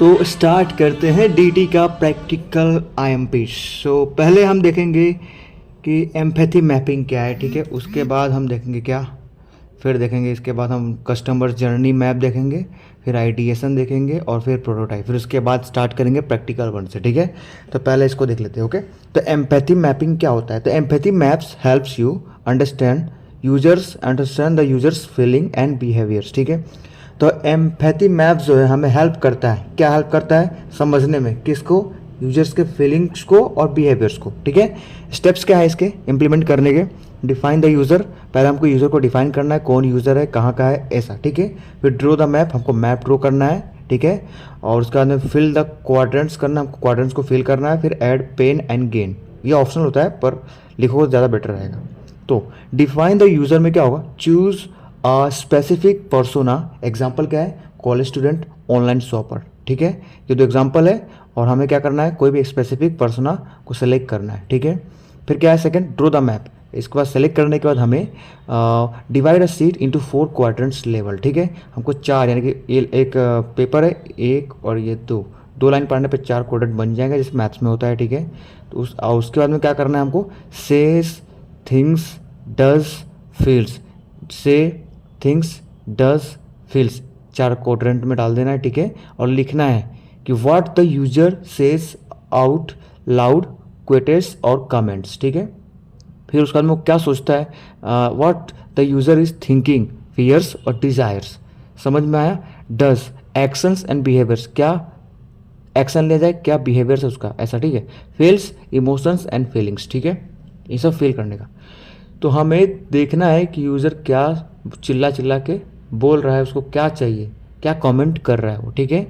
तो स्टार्ट करते हैं डीटी का प्रैक्टिकल आईएमपी। सो पहले हम देखेंगे कि एम्पैथी मैपिंग क्या है, ठीक है। उसके बाद हम देखेंगे क्या, फिर देखेंगे इसके बाद हम कस्टमर जर्नी मैप देखेंगे, फिर आइडिएशन देखेंगे और फिर प्रोटोटाइप, फिर उसके बाद स्टार्ट करेंगे प्रैक्टिकल वन से, ठीक है। तो पहले इसको देख लेते हैं, ओके। तो एम्पैथी मैपिंग क्या होता है? तो empathy maps helps you understand the users feeling and behaviours, ठीक है। तो एम्पैथी मैप्स जो है हमें हेल्प करता है, क्या हेल्प करता है? समझने में, किसको? यूजर्स के फीलिंग्स को और बिहेवियर्स को, ठीक है। स्टेप्स क्या है इसके इम्प्लीमेंट करने के? डिफाइन द यूज़र, पहले हमको यूज़र को डिफाइन करना है, कौन यूज़र है, कहाँ का है, ऐसा, ठीक है। फिर ड्रो द मैप, हमको मैप ड्रो करना है, ठीक है। और उसके बाद में फिल द क्वाड्रेंट्स करना, हमको क्वाड्रेंट्स को फिल करना है। फिर ऐड पेन एंड गेन, ये ऑप्शनल होता है पर लिखो तो ज़्यादा बेटर रहेगा। तो डिफाइन द यूज़र में क्या होगा? Choose a specific persona, example क्या है? कॉलेज स्टूडेंट, ऑनलाइन शॉपर, ठीक है। ये तो एग्जाम्पल है और हमें क्या करना है? कोई भी स्पेसिफिक पर्सोना को सेलेक्ट करना है, ठीक है। फिर क्या है सेकंड? ड्रो द मैप, इसके बाद सेलेक्ट करने के बाद हमें डिवाइड अ सीट इनटू 4 क्वाड्रेंट्स लेवल, ठीक है। हमको 4 यानी कि एक पेपर है, एक और ये दो लाइन पढ़ने पे 4 क्वाड्रेंट बन जाएंगे, जैसे मैथ्स में होता है, ठीक है। तो उसके बाद में क्या करना है हमको? सेज, थिंग्स, डज, फील्स, से, थिंग्स, डज, फील्स 4 क्वाड्रेंट में डाल देना है, ठीक है। और लिखना है कि what the user says out loud, quotes और कमेंट्स, ठीक है। फिर उसके बाद में वो क्या सोचता है? What the user is thinking, fears और डिजायर्स, समझ में आया। डज, एक्शंस एंड बिहेवियर्स, क्या एक्शन ले जाए, क्या बिहेवियर्स है उसका, ऐसा, ठीक है। फील्स, इमोशंस एंड फीलिंग्स, ठीक है। ये सब फील करने का। तो हमें देखना है कि यूज़र क्या चिल्ला चिल्ला के बोल रहा है, उसको क्या चाहिए, क्या कमेंट कर रहा है वो, ठीक है।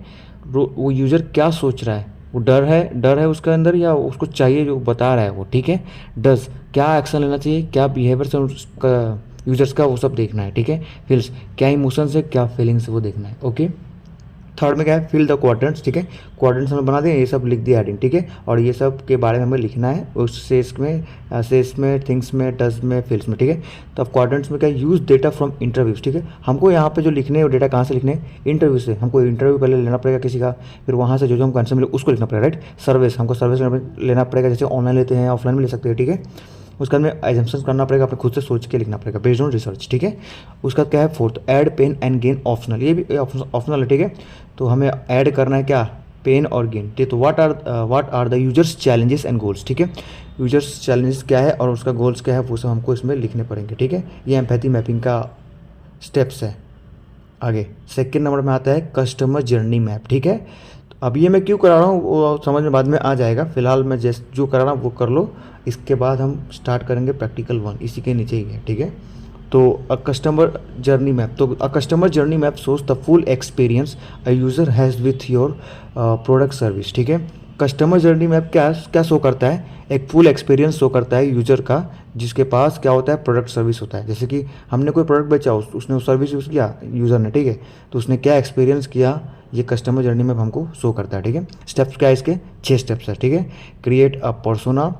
वो यूज़र क्या सोच रहा है, वो डर है उसके अंदर या उसको चाहिए जो बता रहा है वो, ठीक है। डज, क्या एक्शन लेना चाहिए, क्या बिहेवियर है उसका यूजर्स का, वो सब देखना है, ठीक है। फील्स, क्या इमोशंस है, क्या फीलिंग्स है वो देखना है, ओके। थर्ड में क्या है? फिल द क्वाड्रेंट्स, ठीक है। क्वाड्रेंट्स हमें बना दें, ये सब लिख दिया हेडिंग, ठीक है। और ये सब के बारे में हमें लिखना है उस सेस में, थिंग्स में, डज में, फील्ड्स में, ठीक है। तो अब क्वाड्रेंट्स में क्या? यूज डेटा फ्रॉम इंटरव्यूज, ठीक है। हमको यहाँ पे जो लिखने हैं वो डेटा कहाँ से लिखने हैं? इंटरव्यू से। हमको इंटरव्यू पहले लेना पड़ेगा किसी का, फिर वहाँ से जो हमको आंसर मिले उसको लिखना पड़ेगा, राइट। सर्विस, हमको सर्विस लेना पड़ेगा, जैसे ऑनलाइन लेते हैं, ऑफलाइन में ले सकते हैं, ठीक है। उसके बाद में एजम्पन्स करना पड़ेगा, अपने खुद से सोच के लिखना पड़ेगा बेस्ड ऑन रिसर्च, ठीक है। उसका क्या है? Fourth, add pain and gain optional, ये भी ऑप्शनल है, ठीक है। तो हमें ऐड करना है क्या? पेन और गेन, ठीक है। तो what are the users challenges and goals, ठीक है। यूजर्स चैलेंजेस क्या है और उसका गोल्स क्या है, वो सब हमको इसमें लिखने पड़ेंगे, ठीक है। ये एम्पैथी मैपिंग का स्टेप्स है। आगे सेकेंड नंबर में आता है कस्टमर जर्नी मैप, ठीक है। तो अब ये मैं क्यों करा रहा हूँ वो समझ में बाद में आ जाएगा, फिलहाल मैं जो करा रहा हूँ वो कर लो। इसके बाद हम स्टार्ट करेंगे प्रैक्टिकल वन, इसी के नीचे ही है, ठीक है। तो अ कस्टमर जर्नी मैप, तो a customer journey map shows the full experience a user has with your product service, ठीक है। कस्टमर जर्नी मैप क्या क्या शो करता है? एक फुल एक्सपीरियंस शो करता है यूजर का, जिसके पास क्या होता है? प्रोडक्ट सर्विस होता है। जैसे कि हमने कोई प्रोडक्ट बेचा, उसने वो सर्विस यूज़ किया यूज़र ने, ठीक है। तो उसने क्या एक्सपीरियंस किया, ये कस्टमर जर्नी मैप हमको शो करता है, ठीक है। स्टेप्स क्या है इसके? 6 स्टेप्स है, ठीक है। Create a persona,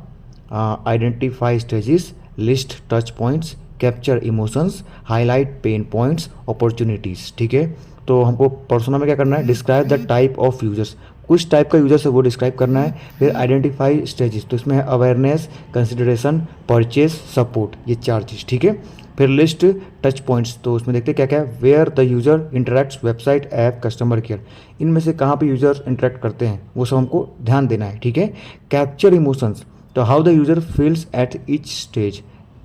identify stages, list touch points, capture emotions, highlight pen points, opportunities, ठीक है। तो हमको पर्सोना में क्या करना है? Describe the type of users, कुछ टाइप का यूजर्स है वो डिस्क्राइब करना है। फिर आइडेंटिफाई स्टेजेस, तो इसमें है अवेयरनेस, कंसिडरेशन, परचेज, सपोर्ट, ये 4 चीज़, ठीक है। फिर लिस्ट टच पॉइंट्स, तो उसमें देखते हैं क्या क्या है। Where the user interacts, website, app, customer care, इनमें से कहाँ पे यूजर इंटरेक्ट करते हैं वो सब हमको ध्यान देना है, ठीक है। कैप्चर इमोशंस, तो how the user feels at each stage,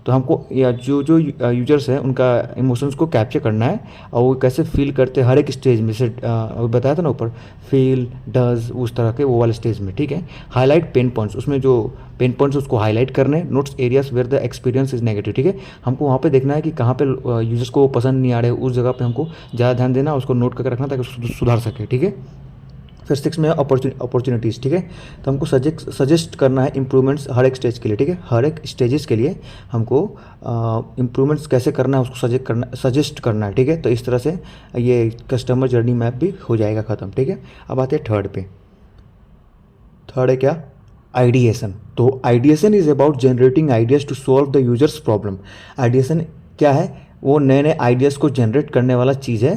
तो हमको या जो यूजर्स हैं उनका इमोशंस को कैप्चर करना है और वो कैसे फील करते हैं हर एक स्टेज में से, बताया था ना ऊपर, फील, डज, उस तरह के वो वाले स्टेज में, ठीक है। हाईलाइट पेन पॉइंट्स, उसमें जो पेन पॉइंट्स उसको हाईलाइट करने। Notes areas where the experience is negative, ठीक है। हमको वहाँ पे देखना है कि कहाँ पे यूजर्स को पसंद नहीं आ रहे, उस जगह पे हमको ज़्यादा ध्यान देना, उसको नोट करके रखना ताकि उसको सुधार सके, ठीक है। फिर 6 में अपॉर्चुनिटीज़, ठीक है। तो हमको सजेस्ट करना है इंप्रूवमेंट्स हर एक स्टेज के लिए, ठीक है। हर एक स्टेजेस के लिए हमको इंप्रूवमेंट्स कैसे करना है उसको सजेस्ट करना है, ठीक है। तो इस तरह से ये कस्टमर जर्नी मैप भी हो जाएगा ख़त्म, ठीक है। अब आते हैं थर्ड पे। थर्ड है क्या? आइडिएशन। तो ideation is about generating ideas to solve the users problem. Ideation क्या है? वो नए नए आइडियाज़ को जनरेट करने वाला चीज़ है,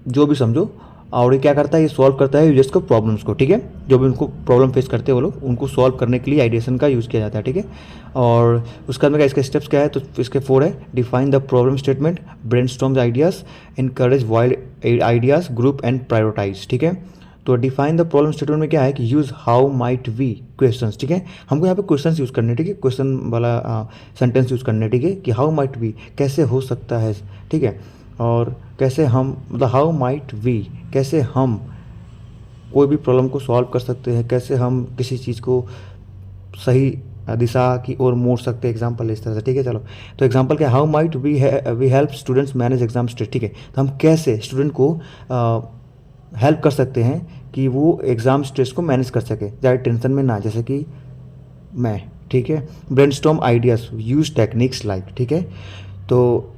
जो भी समझो। और ये क्या करता है, ये सॉल्व करता है यूजर्स को प्रॉब्लम्स को, ठीक है, जो भी उनको प्रॉब्लम फेस करते हैं वो लोग, उनको सॉल्व करने के लिए आइडिएशन का यूज़ किया जाता है, ठीक है। और उसके बाद में इसके स्टेप्स क्या है, तो इसके 4 है। Define the problem statement, brainstorm the ideas, encourage wild ideas, group and prioritise, ठीक है। तो डिफाइन द प्रॉब्लम स्टेटमेंट में क्या है कि use how might we questions, ठीक है, हमको यहाँ पे क्वेश्चंस यूज़ करने, ठीक है, क्वेश्चन वाला सेंटेंस यूज़ करने, ठीक है, कि हाउ माइट वी कैसे हो सकता है, ठीक है, और कैसे हम, मतलब हाउ माइट वी कैसे हम कोई भी प्रॉब्लम को सॉल्व कर सकते हैं, कैसे हम किसी चीज़ को सही दिशा की ओर मोड़ सकते हैं, एग्जाम्पल इस तरह से, ठीक है। चलो, तो एग्जाम्पल क्या, how might we help students manage exam stress, ठीक है, तो हम कैसे स्टूडेंट को हेल्प कर सकते हैं कि वो एग्ज़ाम स्ट्रेस को मैनेज कर सके, ज़्यादा टेंशन में ना, जैसे कि मैं, ठीक है। Brainstorm ideas, use techniques like, ठीक है, तो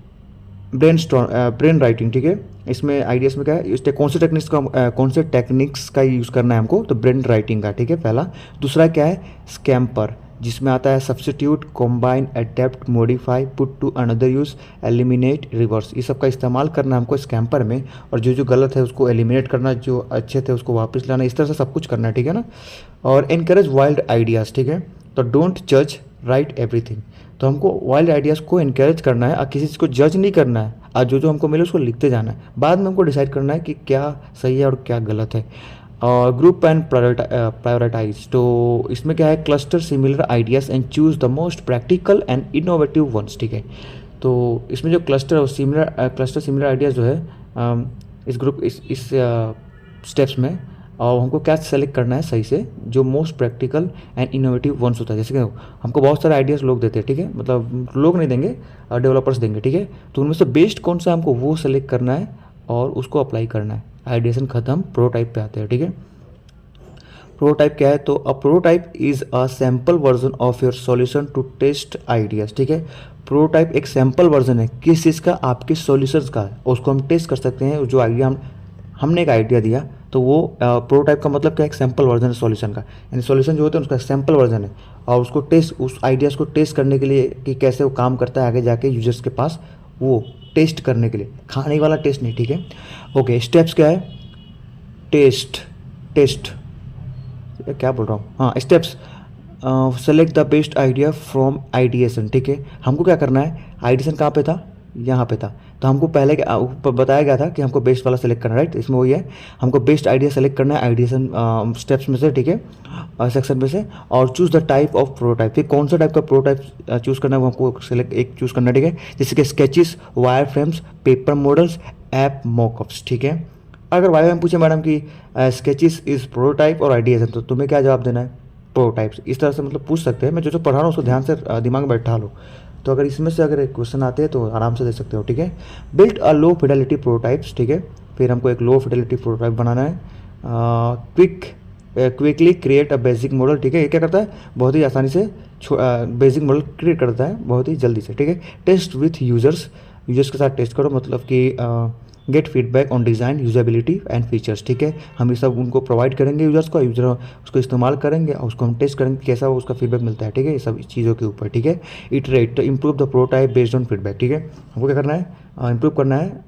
ब्रेन राइटिंग, ठीक है, इसमें आइडियाज़ में क्या है, इस कौन से टेक्निक्स का यूज़ करना है हमको, तो ब्रेन राइटिंग का, ठीक है, पहला। दूसरा क्या है, स्कैम्पर, जिसमें आता है substitute, combine, adapt, modify, put to another use, eliminate, reverse, ये सब का इस्तेमाल करना हमको स्कैम्पर में, और जो जो गलत है उसको एलिमिनेट करना, जो अच्छे थे उसको वापस लाना, इस तरह से सब कुछ करना है, ठीक है ना। और इनकरेज वाइल्ड आइडियाज़, ठीक है, तो डोंट जज, राइट एवरीथिंग, तो हमको वाइल्ड आइडियाज़ को इनकरेज करना है और किसी चीज़ को जज नहीं करना है, और जो जो हमको मिले उसको लिखते जाना है, बाद में हमको डिसाइड करना है कि क्या सही है और क्या गलत है। और ग्रुप एंड प्रायोरिटाइज, तो इसमें क्या है, cluster similar ideas and choose the most practical and innovative ones, ठीक है, तो इसमें जो क्लस्टर सिमिलर आइडियाज़ जो है इस ग्रुप इस स्टेप्स में, और हमको क्या सेलेक्ट करना है सही से, जो most practical and innovative ones होता है, जैसे कि हमको बहुत सारे आइडियाज़ लोग देते हैं, ठीक है, मतलब लोग नहीं देंगे, डेवलपर्स देंगे, ठीक है, तो उनमें से बेस्ट कौन सा हमको वो सेलेक्ट करना है और उसको अप्लाई करना है। आइडिएशन खत्म, प्रोटोटाइप पे आते हैं, ठीक है। प्रोटोटाइप क्या है, तो a prototype is a sample version of your solution to test ideas, ठीक है, प्रोटोटाइप एक सैम्पल वर्जन है किस चीज़ का, आपके सॉल्यूशंस का, उसको हम टेस्ट कर सकते हैं, जो आइडिया हमने एक आइडिया दिया, तो वो प्रोटोटाइप का मतलब क्या, एक सैम्पल वर्जन है सॉल्यूशन का, यानी सॉल्यूशन जो होता है उसका सैम्पल वर्जन है, और उसको टेस्ट, उस आइडियाज़ को टेस्ट करने के लिए कि कैसे वो काम करता है आगे जाके यूजर्स के पास, वो टेस्ट करने के लिए, खाने वाला टेस्ट नहीं, ठीक है। ओके, स्टेप्स क्या है, टेस्ट क्या बोल रहा हूँ, हाँ, steps, select the best idea from ideation, ठीक है, हमको क्या करना है, आइडिएशन कहाँ पे था, यहाँ पे था, तो हमको पहले बताया गया था कि हमको बेस्ट वाला सेलेक्ट करना है, राइट, इसमें वही है, हमको बेस्ट आइडिया सेलेक्ट करना है आइडिएशन स्टेप्स में से, ठीक है, सेक्शन में से, और choose the type of prototype, फिर कौन सा टाइप का प्रोटोटाइप चूज़ करना है वो हमको सेलेक्ट एक चूज़ करना है, ठीक है, जैसे कि sketches, wire frames, paper models, app mockups, ठीक है। अगर वाई में पूछे मैडम कि स्केचेस इज प्रोटोटाइप और आइडिएशन, तो तुम्हें क्या जवाब देना है, प्रोटोटाइप्स, इस तरह से मतलब पूछ सकते हैं, मैं जो जो पढ़ा रहा हूँ उसको ध्यान से दिमाग में बैठा लो, तो अगर इसमें से अगर क्वेश्चन आते हैं तो आराम से दे सकते हो, ठीक है। Build a low Fidelity prototypes, ठीक है, फिर हमको एक लो फिडेलिटी प्रोटोटाइप बनाना है। Quickly create a basic model, ठीक है, ये क्या करता है, बहुत ही आसानी से बेसिक मॉडल क्रिएट करता है बहुत ही जल्दी से, ठीक है। टेस्ट विथ यूजर्स के साथ टेस्ट करो, मतलब कि gate feedback on design, usability and features, ठीक है, हम ये सब उनको प्रोवाइड करेंगे यूजर्स को, यूजर उसको इस्तेमाल करेंगे और उसको हम टेस्ट करेंगे कैसा वो उसका फीडबैक मिलता है, ठीक है, ये सब चीज़ों के ऊपर, ठीक है। इटरेट, तो improve the prototype based on feedback, ठीक है, हमको क्या करना है, इम्प्रूव करना है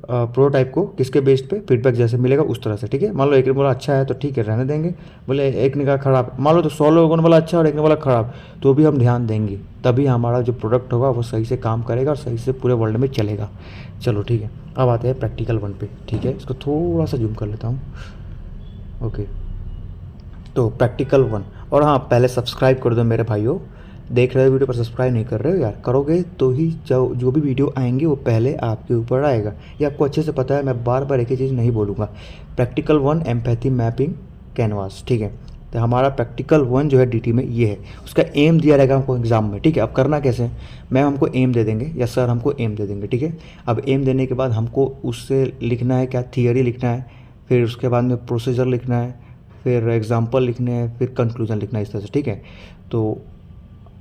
प्रोटोटाइप को किसके बेस्ड पे, फीडबैक जैसे मिलेगा उस तरह से, ठीक है। मान लो एक ने बोला अच्छा है तो ठीक है रहने देंगे, बोले एक ने कहा खराब, मान लो तो 100 लोगों ने बोला अच्छा और एक ने बोला खराब, तो भी हम ध्यान देंगे, तभी हमारा जो प्रोडक्ट होगा वो सही से काम करेगा और सही से पूरे वर्ल्ड में चलेगा। चलो ठीक है, अब आते हैं प्रैक्टिकल 1 पे, ठीक है, इसको थोड़ा सा जूम कर लेता हूँ। ओके, तो प्रैक्टिकल 1, और हाँ पहले सब्सक्राइब कर दो मेरे भाइयों, देख रहे हो वीडियो पर सब्सक्राइब नहीं कर रहे हो यार, करोगे तो ही जो भी वीडियो आएंगे वो पहले आपके ऊपर आएगा, ये आपको अच्छे से पता है, मैं बार बार एक ही चीज़ नहीं बोलूँगा। प्रैक्टिकल 1 एम्पैथी मैपिंग कैनवास, ठीक है, तो हमारा प्रैक्टिकल 1 जो है डीटी में ये है, उसका एम दिया रहेगा हमको एग्जाम में, ठीक है। अब करना कैसे, मैम हमको एम दे देंगे या सर हमको एम दे देंगे, ठीक है। अब एम देने के बाद हमको उससे लिखना है क्या, थियरी लिखना है, फिर उसके बाद में प्रोसीजर लिखना है, फिर एग्जाम्पल लिखने हैं, फिर कंक्लूजन लिखना है, इस तरह से, ठीक है। तो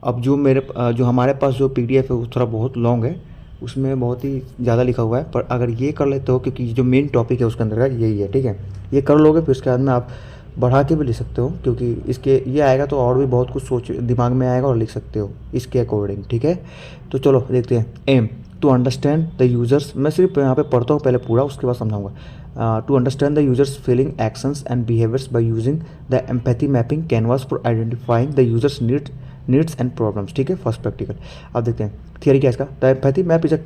अब जो हमारे पास जो पीडीएफ है वो थोड़ा बहुत लॉन्ग है, उसमें बहुत ही ज़्यादा लिखा हुआ है, पर अगर ये कर लेते हो क्योंकि जो मेन टॉपिक है उसके अंदर का यही है, ठीक है, ये कर लोगे फिर उसके बाद में आप बढ़ा के भी लिख सकते हो, क्योंकि इसके ये आएगा तो और भी बहुत कुछ सोच दिमाग में आएगा और लिख सकते हो इसके अकॉर्डिंग, ठीक है। तो चलो देखते हैं। Aim to understand the users, मैं सिर्फ यहाँ पे पढ़ता हूँ पहले पूरा, उसके बाद समझाऊंगा। to understand the user's feeling, actions and behaviors by using the empathy mapping canvas for identifying the user's needs and problems. ठीक है, फर्स्ट प्रैक्टिकल. अब देखते हैं थियरी क्या है इसका. The empathy map is a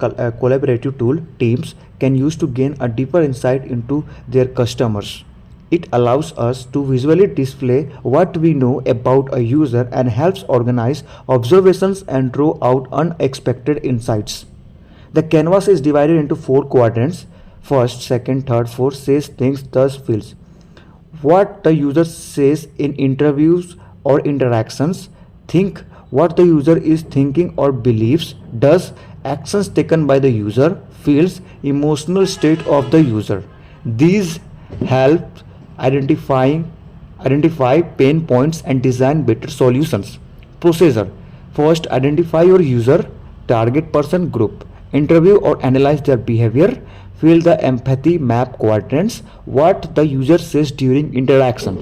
collaborative tool teams can use to gain a deeper insight into their customers. It allows us to visually display what we know about a user and helps organize observations and draw out unexpected insights. The canvas is divided into 4 quadrants. First, second, third, fourth says, thinks, does, feels. What the user says in interviews or interactions. Think, what the user is thinking or believes. Does, actions taken by the user. Feels, emotional state of the user. These help identify pain points and design better solutions. Procedure. First, identify your user, target person, group. Interview or analyze their behavior. Fill the empathy map quadrants. What the user says during interaction.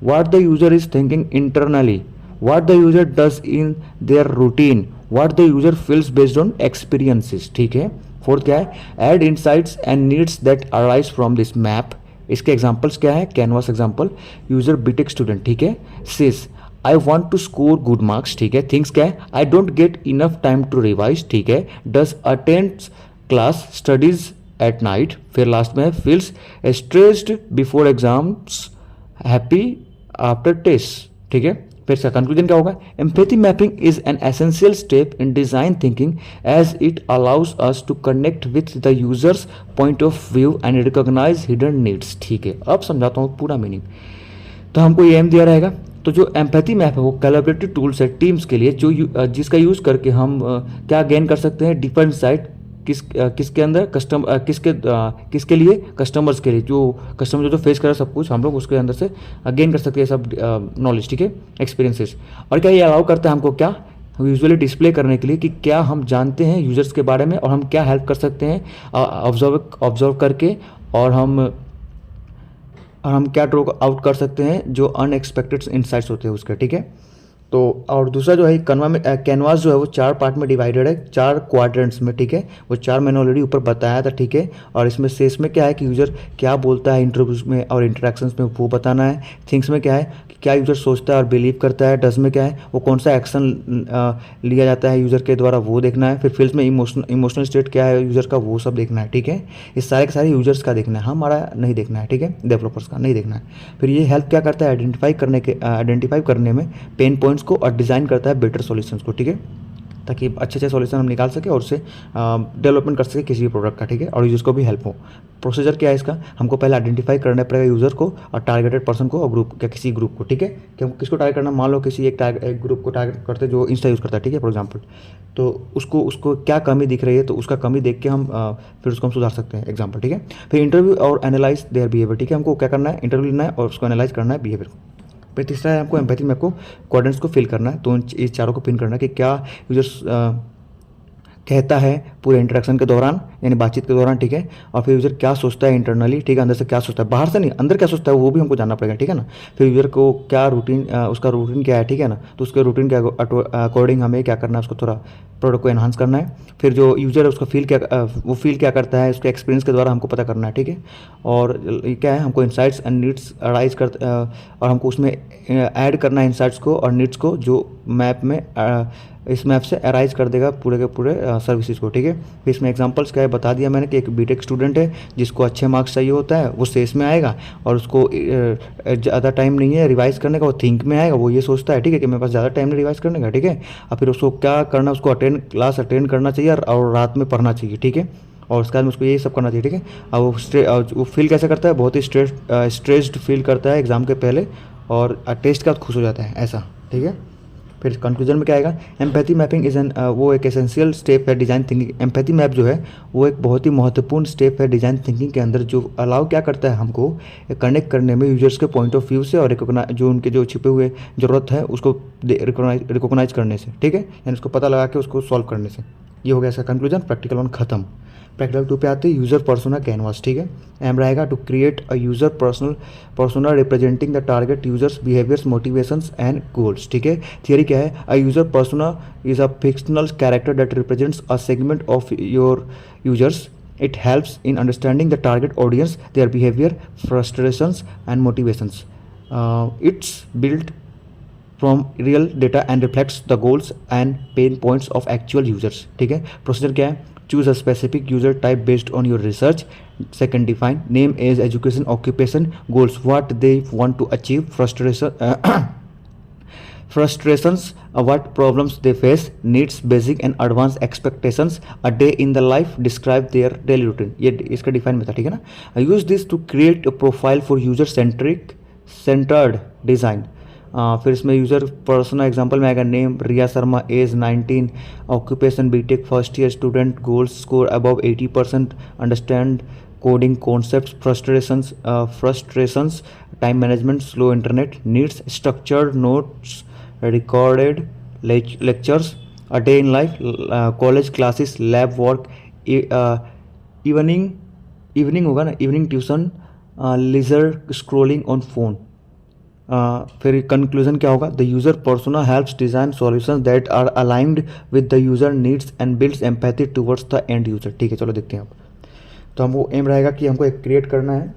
What the user is thinking internally. What the user does in their routine. What the user feels based on experiences. ठीक है. Fourth क्या है? Add insights and needs that arise from this map. इसके examples क्या है? Canvas example, user BTech student, ठीक है, says I want to score good marks, ठीक है. थिंग्स क्या है? I don't get enough time to revise, ठीक है. Does attend class, studies at night. फिर लास्ट में है feels stressed before exams, happy after test, ठीक है. फिर इसका कंक्लूजन क्या होगा? Empathy mapping is an essential step in design thinking as it allows us to connect with the users point of view and recognise hidden needs. ठीक है, अब समझाता हूँ पूरा मीनिंग. तो हमको ये एम दिया रहेगा. तो जो एम्पैथी मैप है वो कोलैबोरेटिव टूल्स है टीम्स के लिए, जो जिसका यूज़ करके हम क्या गेन कर सकते हैं? डीपर इनसाइट किसके अंदर किसके लिए? कस्टमर्स के लिए. जो कस्टमर जो फेस कर रहा है सब कुछ हम लोग उसके अंदर से गेन कर सकते हैं सब नॉलेज, ठीक है, एक्सपीरियंसेस. और क्या ये अलाउ करता है हमको क्या यूजुअली डिस्प्ले करने के लिए कि क्या हम जानते हैं यूजर्स के बारे में और हम क्या हेल्प कर सकते हैं ऑब्जर्व करके, और हम क्या ड्रॉ आउट कर सकते हैं जो अनएक्सपेक्टेड इंसाइट्स होते हैं उसके, ठीक है. तो और दूसरा जो है कैनवास जो है वो 4 पार्ट में डिवाइडेड है, 4 क्वाड्रेंट्स में, ठीक है. वो 4 मैंने ऑलरेडी ऊपर बताया था, ठीक है. और इसमें सेस में क्या है कि यूज़र क्या बोलता है इंटरव्यूज में और इंटरेक्शंस में वो बताना है. थिंग्स में क्या है कि क्या यूज़र सोचता है और बिलीव करता है. डज में क्या है वो कौन सा एक्शन लिया जाता है यूज़र के द्वारा वो देखना है. फिर फील्स में इमोशनल स्टेट क्या है यूज़र का वो सब देखना है, ठीक है. इस सारे के सारे यूजर्स का देखना है, हमारा नहीं देखना है, ठीक है, डेवलपर्स का नहीं देखना है. फिर ये हेल्प क्या करता है? आइडेंटिफाई करने में पेन पॉइंट्स को और डिज़ाइन करता है बेटर सॉल्यूशंस को, ठीक है, ताकि अच्छे सॉल्यूशन हम निकाल सके और उससे डेवलपमेंट कर सके किसी भी प्रोडक्ट का, ठीक है, और यूजर्स को भी हेल्प हो. प्रोसीजर क्या है इसका? हमको पहले आइडेंटिफाई करना पड़ेगा यूज़र को और टारगेटेड पर्सन को और ग्रुप या किसी ग्रुप को, ठीक है. कि हमको किसको टारगेट करना? मान लो किसी एक ग्रुप को टारगेट करते जो इंस्टा यूज़ करता है, ठीक है, फॉर एग्जाम्पल. तो उसको क्या कमी दिख रही है तो उसका कमी देख के हम फिर उसको हम सुधार सकते हैं, एग्जाम्पल, ठीक है. फिर इंटरव्यू और एनालाइज देयर बिहेवियर, ठीक है. हमको क्या करना है? इंटरव्यू लेना है और उसको एनालाइज करना है बिहेवियर को. फिर तीसरा है हमको एम्पैथी मैप को क्वाड्रेंट्स को फिल करना है. तो इन चारों को पिन करना है कि क्या यूजर्स कहता है पूरे इंटरेक्शन के दौरान, यानी बातचीत के दौरान, ठीक है. और फिर यूजर क्या सोचता है इंटरनली, ठीक है, अंदर से क्या सोचता है, बाहर से नहीं, अंदर क्या सोचता है वो भी हमको जानना पड़ेगा, ठीक है ना. फिर यूजर को क्या रूटीन, उसका रूटीन क्या है, ठीक है ना. तो उसके रूटीन के अकॉर्डिंग हमें क्या करना है? उसको थोड़ा प्रोडक्ट को एनहांस करना है. फिर जो यूजर है उसका वो फील क्या करता है उसके एक्सपीरियंस के द्वारा हमको पता करना है, ठीक है. और क्या है हमको इंसाइट्स एंड नीड्स अराइज और हमको उसमें ऐड करना है इंसाइट्स को और नीड्स को जो मैप में इस मैप से अराइज कर देगा पूरे के पूरे सर्विसेज को, ठीक है. फिर इसमें एग्जांपल्स क्या है बता दिया मैंने कि एक बीटेक स्टूडेंट है जिसको अच्छे मार्क्स चाहिए होता है, वो सेस में आएगा और उसको ज़्यादा टाइम नहीं है रिवाइज करने का, वो थिंक में आएगा. वो ये सोचता है, ठीक है, कि मेरे पास ज़्यादा टाइम नहीं रिवाइज करने का, ठीक है. और फिर उसको क्या करना, उसको क्लास अटेंड करना चाहिए और रात में पढ़ना चाहिए, ठीक है. और उसके बाद में उसको यही सब करना चाहिए, ठीक है. अब वो फील कैसे करता है? बहुत ही स्ट्रेस्ड फील करता है एग्जाम के पहले और टेस्ट के बाद खुश हो जाता है, ऐसा, ठीक है. फिर कंक्लूजन में क्या आएगा? एम्पैथी मैपिंग वो एक एसेंशियल स्टेप है डिज़ाइन थिंकिंग. एम्पैथी मैप जो है वो एक बहुत ही महत्वपूर्ण स्टेप है डिज़ाइन थिंकिंग के अंदर, जो अलाउ क्या करता है हमको कनेक्ट करने में यूजर्स के पॉइंट ऑफ व्यू से और जो उनके जो छिपे हुए ज़रूरत है उसको रिकॉग्नाइज करने से, ठीक है, यानी उसको पता लगा के उसको सॉल्व करने से. ये हो गया इसका कंक्लूजन. प्रैक्टिकल 1 खत्म. प्रैक्टिकल 2 पे आते हैं यूज़र पर्सोना कैनवास, ठीक है. एम रहेगा to create a user persona representing the target users behaviours motivations and goals, ठीक है. थियरी क्या है? A user persona is a fictional character that represents a segment of your users It helps in understanding the target audience, their behavior, frustrations and motivations. It's built from real data and reflects the goals and pain points of actual users. ठीक है, procedure क्या है? Choose a specific user type based on your research. Second, define name, age, education, occupation, goals, what they want to achieve, frustrations, what problems they face, needs, basic and advanced expectations, a day in the life, describe their daily routine. ये इसका define में था, ठीक है ना. Use this to create a profile for user centred design. फिर इसमें user personal example में आएगा name Riya Sharma, age 19, occupation BTech first year student, goals score above 80%, understand coding concept, frustrations, time management, slow internet, needs, structured notes, recorded lectures, a day in life, college classes, lab work, evening होगा ना, evening tuition, leisure scrolling on phone. फिर conclusion क्या होगा? The user persona helps design solutions that are aligned with the user needs and builds empathy towards the end user. ठीक है, चलो देखते हैं अब. तो हमको एम रहेगा कि हमको एक क्रिएट करना है.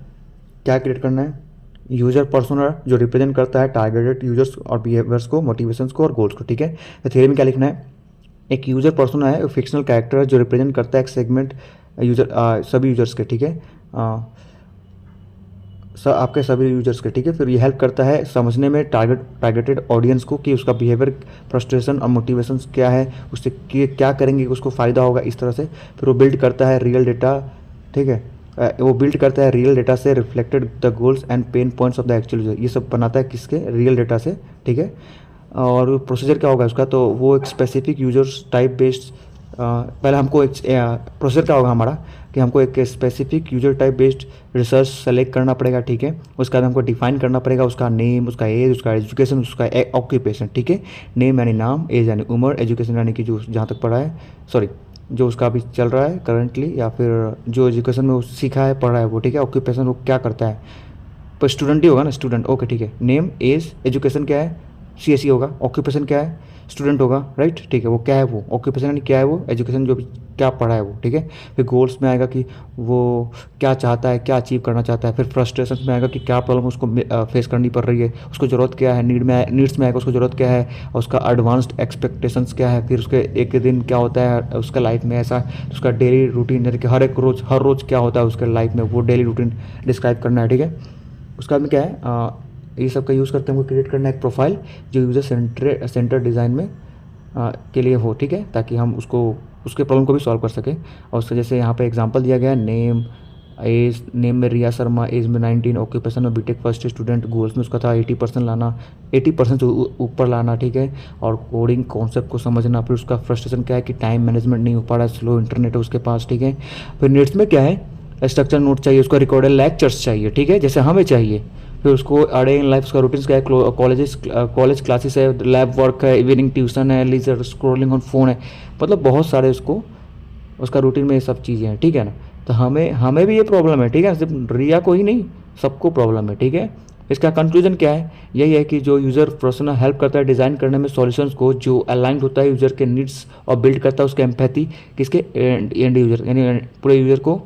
क्या क्रिएट करना है? यूजर पर्सोना जो रिप्रेजेंट करता है टारगेटेड यूजर्स और बिहेवियर्स को, मोटिवेशंस को और गोल्स को. ठीक है, तो थ्योरी में क्या लिखना है? एक यूजर पर्सोना है, फिक्शनल कैरेक्टर है जो रिप्रेजेंट करता है एक सेगमेंट यूजर, सभी यूजर्स के. ठीक है, आपके सभी यूजर्स के. ठीक है, फिर ये हेल्प करता है समझने में टारगेटेड ऑडियंस को कि उसका बिहेवियर, फ्रस्ट्रेशन और मोटिवेशन क्या है, उससे क्या करेंगे उसको फ़ायदा होगा, इस तरह से. फिर वो बिल्ड करता है रियल डेटा. ठीक है, वो बिल्ड करता है रियल डेटा से reflected the goals and pen points of the actual user. ये सब बनाता है किसके? रियल डेटा से. ठीक है, और प्रोसीजर क्या होगा उसका? तो वो एक स्पेसिफिक यूजर्स टाइप बेस्ड, पहले हमको एक प्रोसीजर क्या होगा हमारा कि हमको एक specific user type based research select करना पड़ेगा. ठीक है, उसके बाद हमको डिफाइन करना पड़ेगा उसका नेम, उसका एज, उसका एजुकेशन, उसका ऑक्यूपेशन. ठीक है, नेम यानी नाम, एज यानी उम्र, एजुकेशन यानी कि जो जहाँ तक पढ़ा है, सॉरी जो उसका अभी चल रहा है करंटली, या फिर जो एजुकेशन में वो सीखा है, पढ़ा है वो. ठीक है, ऑक्यूपेशन वो क्या करता है, पर स्टूडेंट ही होगा ना, स्टूडेंट. ओके, ठीक है, नेम, एज, एजुकेशन क्या है, CSE होगा, ऑक्यूपेशन क्या है, स्टूडेंट होगा, राइट. ठीक है, वो क्या है, वो ऑक्यूपेशन यानी क्या है, वो एजुकेशन जो भी क्या पढ़ा है वो. ठीक है, फिर गोल्स में आएगा कि वो क्या चाहता है, क्या अचीव करना चाहता है. फिर फ्रस्ट्रेशन में आएगा कि क्या प्रॉब्लम उसको फेस करनी पड़ रही है, उसको ज़रूरत क्या है. नीड्स में आएगा उसको ज़रूरत क्या है, और उसका एडवांस्ड एक्सपेक्टेशंस क्या है. फिर उसके एक दिन क्या होता है उसका लाइफ में ऐसा, उसका डेली रूटीन जैसे कि हर रोज़ क्या होता है उसके लाइफ में, वो डेली रूटीन डिस्क्राइब करना है. ठीक है, उसका में क्या है, ये सब का यूज़ करते हैं हमको क्रिएट करना है एक प्रोफाइल जो यूज़र सेंटर डिज़ाइन में के लिए हो. ठीक है, ताकि हम उसके प्रॉब्लम को भी सॉल्व कर सकें. और उससे जैसे यहाँ पे एग्जांपल दिया गया है, नेम में रिया शर्मा, एज में 19, ऑक्यूपेशन में बीटेक फर्स्ट स्टूडेंट, गोल्स में उसका था 80% लाना, 80% से ऊपर लाना. ठीक है, और कोडिंग कॉन्सेप्ट को समझना. फिर उसका फ्रस्ट्रेशन क्या है कि टाइम मैनेजमेंट नहीं हो पा रहा है, स्लो इंटरनेट है उसके पास. ठीक है, फिर नीड्स में क्या है, स्ट्रक्चर नोट चाहिए उसको, रिकॉर्डेड लेक्चर्स चाहिए. ठीक है, जैसे हमें चाहिए. फिर उसको अडे इन लाइफ, उसका रूटीन क्या है, कॉलेज क्लासेस है, लैब वर्क है, इवनिंग ट्यूशन है, लीजर स्क्रॉलिंग ऑन फोन है. मतलब बहुत सारे उसका रूटीन में ये सब चीज़ें हैं. ठीक है ना, तो हमें भी ये प्रॉब्लम है. ठीक है, सिर्फ रिया को ही नहीं, सबको प्रॉब्लम है. ठीक है, इसका कंक्लूजन क्या है? यही है कि जो यूज़र पर्सनल हेल्प करता है डिज़ाइन करने में सॉल्यूशंस को, जो अलाइंड होता है यूज़र के नीड्स और बिल्ड करता है उसके एम्पैथी किसके? एंड यूज़र यानी पूरे यूज़र को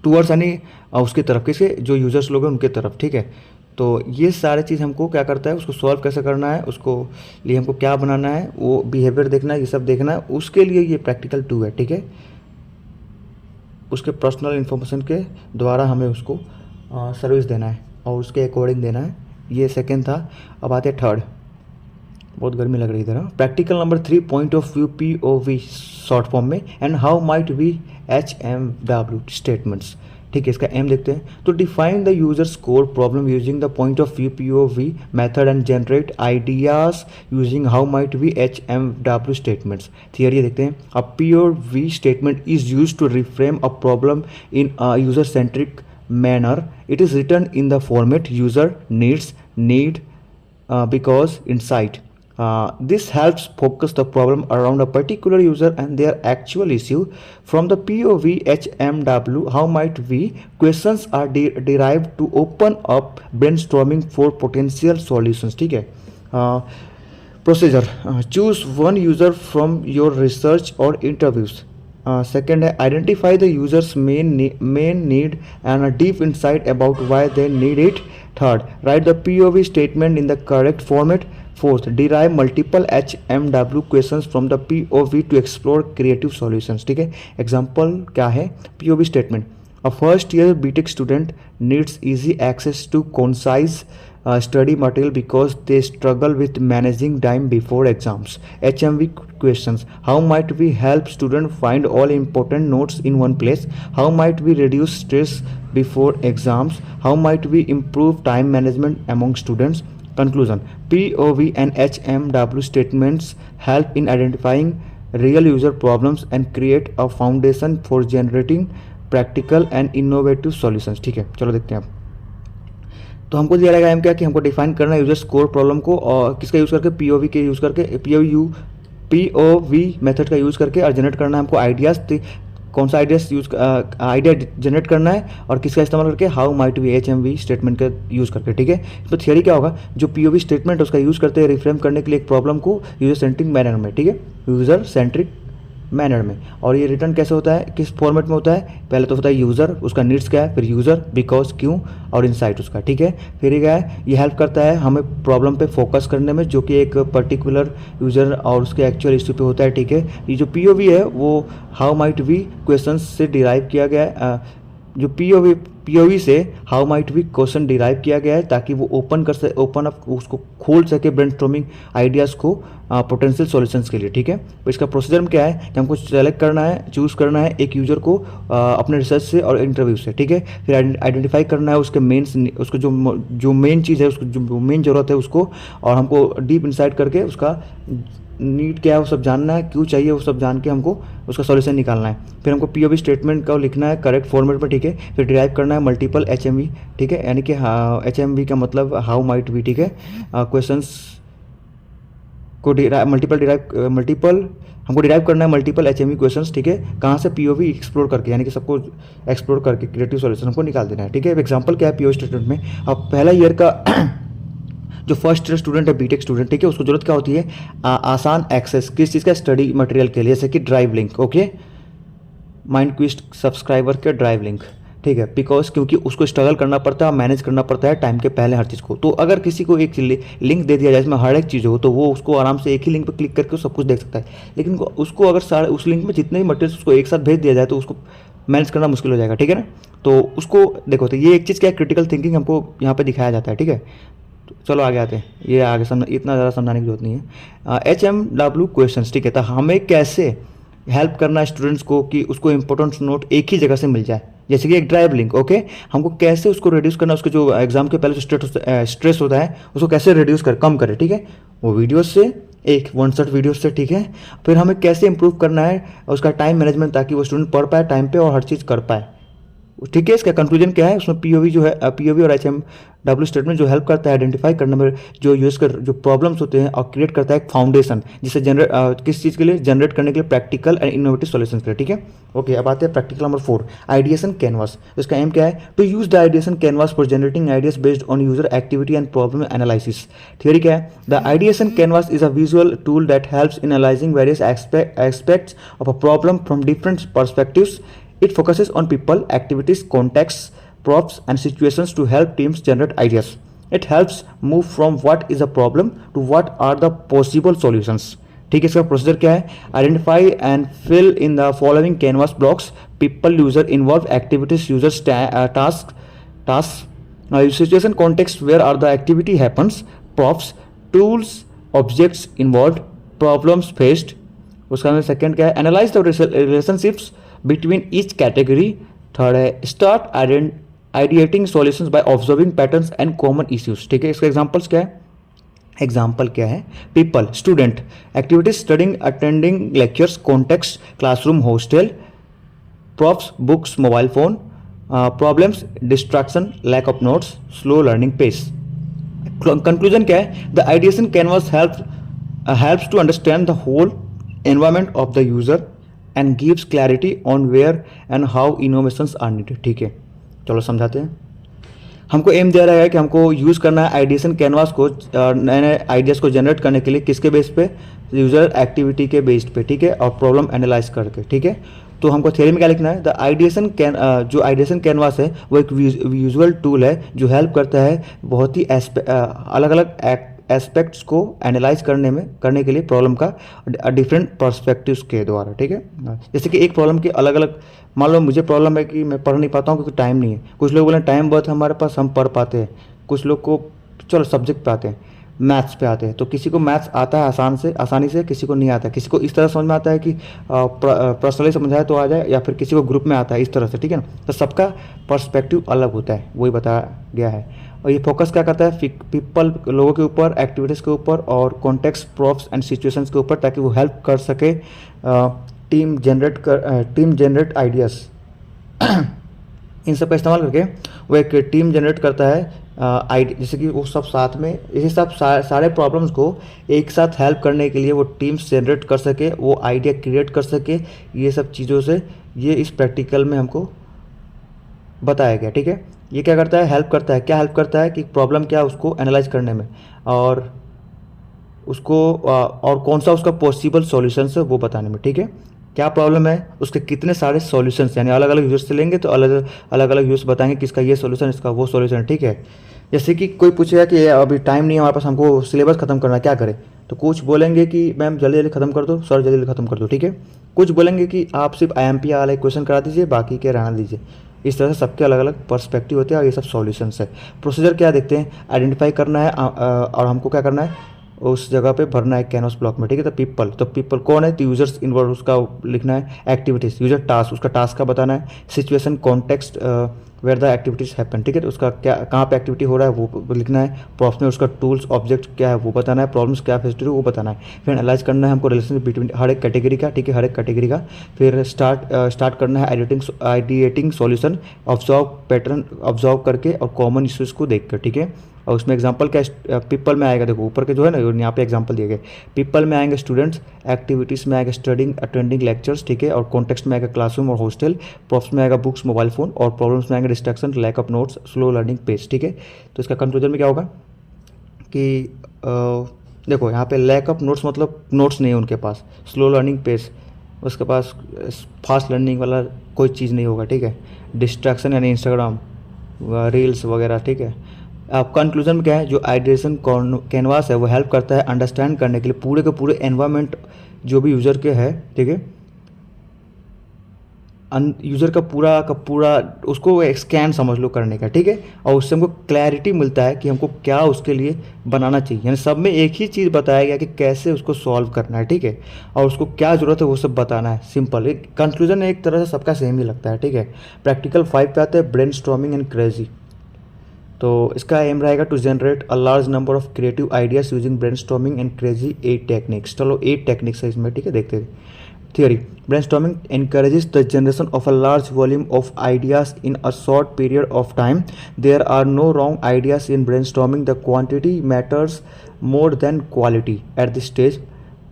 टूवर्ड्स यानी उसकी तरफ, किसके? जो यूजर्स लोग हैं उनके तरफ. ठीक है, तो ये सारे चीज़ हमको क्या करता है, उसको सॉल्व कैसे करना है, उसको लिए हमको क्या बनाना है, वो बिहेवियर देखना है, ये सब देखना है. उसके लिए ये प्रैक्टिकल टू है. ठीक है, उसके पर्सनल इन्फॉर्मेशन के द्वारा हमें उसको सर्विस देना है और उसके अकॉर्डिंग देना है. ये सेकेंड था. अब आते हैं थर्ड. बहुत गर्मी लग रही है इधर. Practical number 3, point of view POV short form में, and how might we HMW statements. ठीक है, इसका एम देखते हैं. तो define the user's core problem using the point of view POV method and generate ideas using how might we HMW statements. Theory देखते हैं. A POV statement is use to reframe a problem in user centric manner. It is written in the format user need because insight. This helps focus the problem around a particular user and their actual issue. From the POV HMW, how might we questions are derived to open up brainstorming for potential solutions. ठीक है, procedure. Choose one user from your research or interviews. Second है identify the user's main need and a deep insight about why they need it. Third, write the POV statement in the correct format. Fourth, derive multiple HMW questions from the POV to explore creative solutions. ठीक है, example क्या है POV statement. A first year BTech student needs easy access to concise study material because they struggle with managing time before exams. HMV questions. How might we help students find all important notes in one place? How might we reduce stress before exams? How might we improve time management among students? Conclusion. POV and HMW statements help in identifying real user problems and create a foundation for generating practical and innovative solutions. ठीक है, चलो देखते हैं अब. तो हमको दिया रहेगा एम क्या कि हमको डिफाइन करना है यूजर स्कोर प्रॉब्लम को और किसका यूज़ करके POV के यूज़ करके POV मेथड का यूज़ करके और जनरेट करना है हमको आइडियाज़. कौन सा आइडिया जनरेट करना है और किसका इस्तेमाल करके how might we HMV statement का यूज़ करके. ठीक है, तो थियरी क्या होगा, जो POV स्टेटमेंट है उसका यूज़ करते हैं रिफ्रेम करने के लिए एक प्रॉब्लम को यूजर सेंट्रिक मैनर में. ठीक है, यूजर सेंट्रिक मैनर में. और ये रिटर्न कैसे होता है, किस फॉर्मेट में होता है, पहले तो होता है यूज़र, उसका नीड्स क्या है, फिर यूज़र, बिकॉज, क्यों और इनसाइट उसका. ठीक है, फिर ये क्या है, ये हेल्प करता है हमें प्रॉब्लम पे फोकस करने में जो कि एक पर्टिकुलर यूज़र और उसके एक्चुअल इश्यू पे होता है. ठीक है, ये जो POV है वो हाउ माइट वी क्वेश्चन से डिराइव किया गया है. जो POV से how might we question derive किया गया है ताकि वो ओपन अप उसको खोल सके ब्रेनस्टॉर्मिंग आइडियाज़ को पोटेंशियल सॉल्यूशंस के लिए. ठीक है, तो इसका प्रोसीजर में क्या है कि हमको सेलेक्ट करना है, चूज़ करना है एक यूज़र को अपने रिसर्च से और इंटरव्यू से. ठीक है, फिर आइडेंटिफाई करना है उसके उसको जो मेन चीज़ है, उसको जो मेन ज़रूरत है उसको, और हमको डीप इंसाइट करके उसका नीड क्या है वो सब जानना है, क्यों चाहिए वो सब जान के हमको उसका सॉल्यूशन निकालना है. फिर हमको POV स्टेटमेंट का लिखना है करेक्ट फॉर्मेट में. ठीक है, फिर डिराइव करना है मल्टीपल HMV. ठीक है, यानी कि HMV का मतलब हाउ माइट वी. ठीक है, क्वेश्चंस को मल्टीपल हमको डिराइव करना है मल्टीपल HMV क्वेश्चंस. ठीक है, कहाँ से POV एक्सप्लोर करके, यानी कि सबको एक्सप्लोर करके क्रिएटिव सॉल्यूशन हमको निकाल देना है. ठीक है, एग्जाम्पल क्या है POV स्टेटमेंट में. अब पहला ईयर का जो फर्स्ट ईयर स्टूडेंट है BTech स्टूडेंट, ठीक है, उसको जरूरत क्या होती है, आसान एक्सेस किस चीज़ का, स्टडी मटेरियल के लिए, जैसे कि drive link. Okay, Mind Quest subscriber के ड्राइव लिंक. ठीक है, बिकॉज क्योंकि उसको स्ट्रगल करना पड़ता है, मैनेज करना पड़ता है टाइम के पहले हर चीज़ को. तो अगर किसी को एक लिंक दे दिया जाए इसमें हर एक चीज़ हो तो वो उसको आराम से एक ही लिंक पर क्लिक करके सब कुछ देख सकता है. लेकिन उसको अगर सारे उस लिंक में जितने भी मटेरियल उसको एक साथ भेज दिया जाए तो उसको मैनेज करना मुश्किल हो जाएगा. ठीक है ना, तो उसको देखो, तो ये एक चीज़ क्या है, क्रिटिकल थिंकिंग हमको यहाँ पर दिखाया जाता है. ठीक है, चलो आगे आते हैं, ये आगे इतना ज़्यादा समझाने की जरूरत नहीं है. HMW questions. ठीक है, तो हमें कैसे हेल्प करना है स्टूडेंट्स को कि उसको इंपॉर्टेंट नोट एक ही जगह से मिल जाए, जैसे कि एक ड्राइव लिंक. ओके, हमको कैसे उसको रिड्यूस करना, उसके जो एग्जाम के पहले जो स्ट्रेस होता है उसको कैसे रिड्यूस कम करे. ठीक है, वो वीडियो से एक 1 वीडियो से. ठीक है, फिर हमें कैसे इंप्रूव करना है उसका टाइम मैनेजमेंट ताकि वो स्टूडेंट पढ़ पाए टाइम पे और हर चीज़ कर पाए. ठीक है, इसका कंक्लूजन क्या है, उसमें POV जो है POV और HMW स्टेटमेंट जो हेल्प करता है आइडेंटिफाई करने में जो यूज कर जो प्रॉब्लम्स होते हैं और क्रिएट करता है एक फाउंडेशन जिसे किस चीज़ के लिए, जनरेट करने के लिए प्रैक्टिकल एंड इनोवेटिव सॉल्यूशंस के लिए. ठीक है, ओके, अब आते हैं प्रैक्टिकल नंबर 4, आइडिएशन कैनवास. इसका एम क्या है, to use the ideation canvas for generating ideas based on user activity and problem analysis. Theory क्या है, the ideation canvas is a visual tool that helps in analysing various aspects of a problem from different perspectives. It focuses on people, activities, contexts, props, and situations to help teams generate ideas. It helps move from what is a problem to what are the possible solutions. ठीक है, इसका procedure क्या है, identify and fill in the following canvas blocks, people, user, involve, activities, users, task, situation, context, where are the activity happens, props, tools, objects involve, problems faced. उसका second क्या है, analyse the relationships between each category. Third है start ideating solutions by observing patterns and common issues. ठीक है, इसका examples क्या है, example क्या है, people, student, activities, studying, attending lectures, context, classroom, hostel, props, books, mobile phone, problems, distraction, lack of notes, slow learning pace. Conclusion क्या है, the ideation canvas helps to understand the whole environment of the user and gives clarity on where and how innovations are needed. ठीक है, चलो समझाते हैं. हमको M दिया रहा है कि हमको यूज़ करना है आइडिएशन कैनवास को नए नए आइडियाज़ को जनरेट करने के लिए, किसके बेस पे, यूज़र एक्टिविटी के बेस्ड पे. ठीक है, और प्रॉब्लम एनालाइज करके. ठीक है, तो हमको थ्योरी में क्या लिखना है, द आइडिएशन कैन जो आइडिएशन कैनवास है वो एक विजुअल टूल है जो हेल्प करता है बहुत ही अलग अलग एस्पेक्ट्स को एनालाइज करने के लिए प्रॉब्लम का डिफरेंट पर्सपेक्टिव्स के द्वारा, ठीक है। जैसे कि एक प्रॉब्लम के अलग अलग, मान लो मुझे प्रॉब्लम है कि मैं पढ़ नहीं पाता हूँ क्योंकि टाइम नहीं है, कुछ लोग बोले टाइम बहुत है हमारे पास हम पढ़ पाते हैं, कुछ लोग को चलो सब्जेक्ट पे आते हैं, मैथ्स पे आते हैं, तो किसी को मैथ्स आता है आसानी से, किसी को नहीं आता है, किसी को इस तरह समझ में आता है कि पर्सनली समझाए तो आ जाए, या फिर किसी को ग्रुप में आता है इस तरह से, ठीक है ना। तो सबका पर्सपेक्टिव अलग होता है, वही बताया गया है। और ये फोकस क्या करता है, पीपल लोगों के ऊपर, एक्टिविटीज़ के ऊपर और कॉन्टेक्स्ट, प्रॉप्स एंड सिचुएशंस के ऊपर, ताकि वो हेल्प कर सके टीम जनरेट आइडियाज़। इन सब का इस्तेमाल करके वो एक टीम जनरेट करता है जैसे कि वो सब साथ में, ये सब सारे प्रॉब्लम्स को एक साथ हेल्प करने के लिए वो टीम्स जनरेट कर सके, वो आइडिया क्रिएट कर सके, ये सब चीज़ों से ये इस प्रैक्टिकल में हमको बताया गया, ठीक है। ये क्या करता है, हेल्प करता है, क्या हेल्प करता है कि प्रॉब्लम क्या है उसको एनालाइज करने में, और उसको और कौन सा उसका पॉसिबल सॉल्यूशंस है वो बताने में, ठीक है। क्या प्रॉब्लम है, उसके कितने सारे सॉल्यूशंस, यानी अलग अलग यूज़र से लेंगे तो अलग अलग यूज़ बताएंगे किसका ये सॉल्यूशन, इसका वो सॉल्यूशन, ठीक है। जैसे कि कोई पूछेगा कि अभी टाइम नहीं है हमारे पास, हमको सिलेबस खत्म करना है, क्या करें, तो कुछ बोलेंगे कि मैम जल्दी जल्दी खत्म कर दो, सर जल्दी जल्दी खत्म कर दो, ठीक है। कुछ बोलेंगे कि आप सिर्फ IMP वाला क्वेश्चन करा दीजिए, बाकी के रहना दीजिए। इस तरह से सबके अलग अलग पर्सपेक्टिव होते हैं और ये सब सॉल्यूशंस है। प्रोसीजर क्या देखते हैं, आइडेंटिफाई करना है और हमको क्या करना है, उस जगह पे भरना है कैनवस ब्लॉक में, ठीक है। तो पीपल कौन है, तो यूजर्स इन्वॉल्व, उसका लिखना है। एक्टिविटीज़, यूजर टास्क, उसका टास्क का बताना है। Situation, context where the activities happen, ठीक है, तो उसका क्या कहाँ पे एक्टिविटी हो रहा है वो लिखना है। प्रॉप्स में उसका टूल्स ऑब्जेक्ट क्या है वो बताना है। प्रॉब्लम्स क्या फेस वो बताना है। फिर एनालाइज करना है हमको रिलेशन बिटवीन हर एक कैटेगरी का, ठीक है, हर एक कैटेगरी का। फिर स्टार्ट करना है ideating solution, observe pattern observe करके और कॉमन इश्यूज़ को देख कर, ठीक है। और उसमें एग्जांपल क्या पीपल में आएगा, देखो ऊपर के जो है ना यहाँ पे एग्जांपल दिए गए। पीपल में आएंगे स्टूडेंट्स, एक्टिविटीज़ में आएगा स्टडिंग अटेंडिंग लेक्चर्स, ठीक है, और कॉन्टेक्स्ट में आएगा क्लासरूम और हॉस्टल। प्रॉप्स में आएगा बुक्स मोबाइल फ़ोन, और प्रॉब्लम्स में आएंगे distraction, lack of notes, slow learning pace, ठीक है। तो इसका कंक्लूजन में क्या होगा कि देखो यहाँ पे लैक ऑफ नोट्स मतलब नोट्स नहीं है उनके पास, स्लो लर्निंग पेस, उसके पास फास्ट लर्निंग वाला कोई चीज़ नहीं होगा, ठीक है। डिस्ट्रैक्शन यानी इंस्टाग्राम रील्स वगैरह, ठीक है। अब कंक्लूजन में क्या है, जो आइडिएशन कैनवास है वो हेल्प करता है अंडरस्टैंड करने के लिए पूरे के पूरे एनवायरनमेंट जो भी यूज़र के है, ठीक है, यूज़र का पूरा उसको स्कैन समझ लो करने का, ठीक है। और उससे हमको क्लैरिटी मिलता है कि हमको क्या उसके लिए बनाना चाहिए, यानी सब में एक ही चीज़ बताया गया कि कैसे उसको सॉल्व करना है, ठीक है, और उसको क्या ज़रूरत है वो सब बताना है। सिंपल एक कंक्लूजन एक तरह से सबका सेम ही लगता है, ठीक है। प्रैक्टिकल 5 पे आते हैं ब्रेनस्टॉर्मिंग एंड क्रेजी। तो इसका एम रहेगा to generate a large number of creative ideas using brainstorming and crazy 8 techniques. चलो 8 टेक्निक्स है इसमें, ठीक है, देखते हैं। Theory. Brainstorming encourages the generation of a large volume of ideas in a short period of time. There are no wrong ideas in brainstorming. The quantity matters more than quality. At this stage,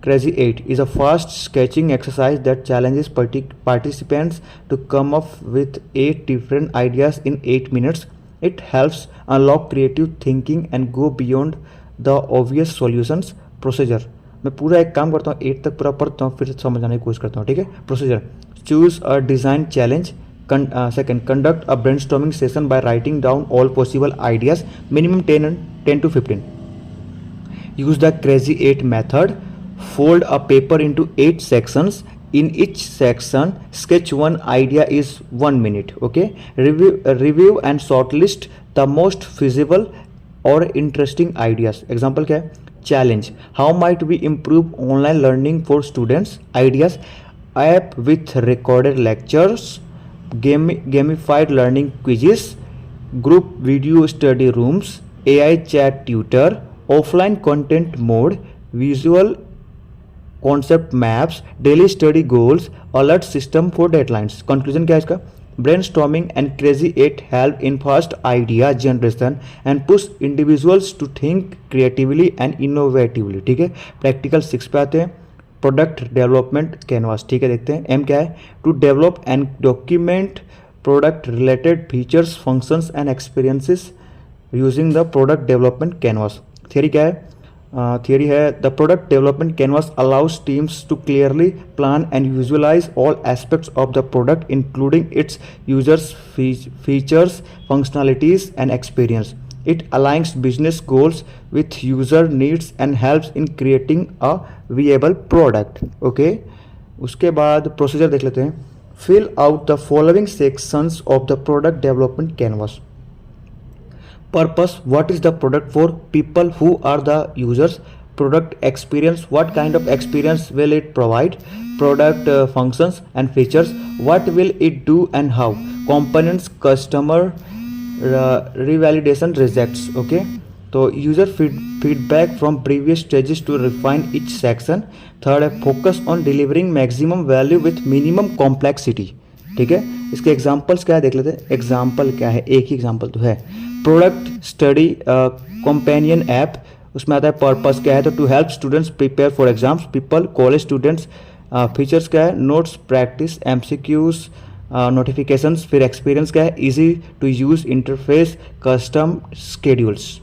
Crazy 8 is a fast sketching exercise that challenges participants to come up with 8 different ideas in 8 minutes. It helps unlock creative thinking and go beyond the obvious solutions. Procedure. मैं पूरा एक काम करता हूँ 8 तक पूरा पढ़ता हूँ, फिर समझाने की कोशिश करता हूँ, ठीक है। Procedure, choose a design challenge. Second, conduct a brainstorming session by writing down all possible ideas, minimum 10 to 15। Use the crazy 8 method. Fold a paper into 8 sections. In each section, sketch one idea is 1 minute. Okay. Review and shortlist the most feasible or interesting ideas. Example क्या है? Challenge. How might we improve online learning for students? Ideas. App with recorded lectures, gamified learning quizzes, group video study rooms, AI chat tutor, offline content mode, visual concept maps, daily study goals, alert system for deadlines. Conclusion क्या है इसका? Brainstorming and Crazy 8 help in fast idea generation and push individuals to think creatively and innovatively, ठीक है। Practical 6 पे आते हैं, product development canvas, ठीक है, देखते हैं। एम क्या है, to develop and document product related features, functions and experiences using the product development canvas. Theory क्या है, थियरी है the product development canvas allows teams to clearly plan and visualise all aspects of the product including its users features functionalities and experience. It aligns business goals with user needs and helps in creating a viable product. Okay. उसके बाद procedure देख लेते हैं. Fill out the following sections of the product development canvas. Purpose: what is the product for? People: who are the users? Product experience: what kind of experience will it provide? Product functions and features: what will it do and how? Components: customer revalidation rejects. Okay, तो user feedback from previous stages to refine each section. Third है focus on delivering maximum value with minimum complexity. ठीक है, इसके examples क्या है देख लेते हैं. एग्जांपल क्या है, एक ही एग्जांपल तो है. प्रोडक्ट स्टडी कंपेनियन ऐप, उसमें आता है पर्पस क्या है तो to help students prepare for exams. People college students. Features क्या है नोट्स प्रैक्टिस एमसीक्यूज नोटिफिकेशंस. फिर एक्सपीरियंस क्या है easy to use interface custom schedules.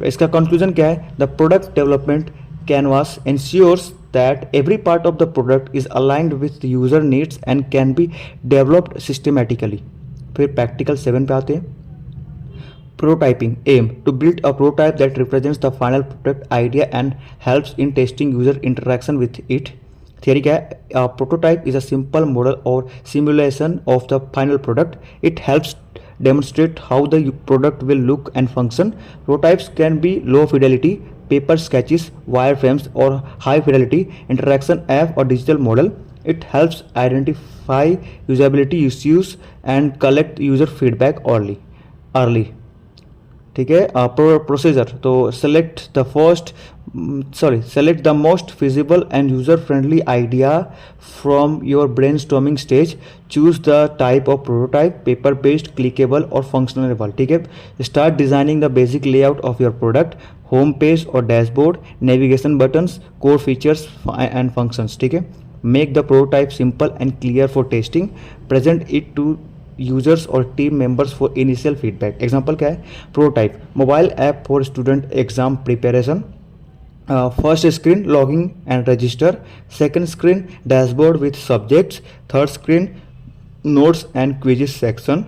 इसका कंक्लूजन क्या है the product development canvas ensures that every part of the product is aligned with user needs and can be developed systematically. फिर practical 7 पे आते हैं. Prototyping aim to build a prototype that represents the final product idea and helps in testing user interaction with it. Theory क्या है prototype is a simple model or simulation of the final product. It helps demonstrate how the product will look and function. Prototypes can be low fidelity, paper sketches, wireframes, or high fidelity interaction app or digital model. It helps identify usability issues and collect user feedback early. ठीक है. Procedure तो select the most feasible and user friendly idea from your brainstorming stage. Choose the type of prototype, paper based, clickable or functional. ठीक है. Start designing the basic layout of your product, home page or dashboard, navigation buttons, core features and functions. ठीक है. Make the prototype simple and clear for testing. Present it to users और team members for initial feedback. Example क्या है prototype mobile app for student exam preparation. First screen logging and register. Second screen dashboard with subjects. Third screen notes and quizzes section.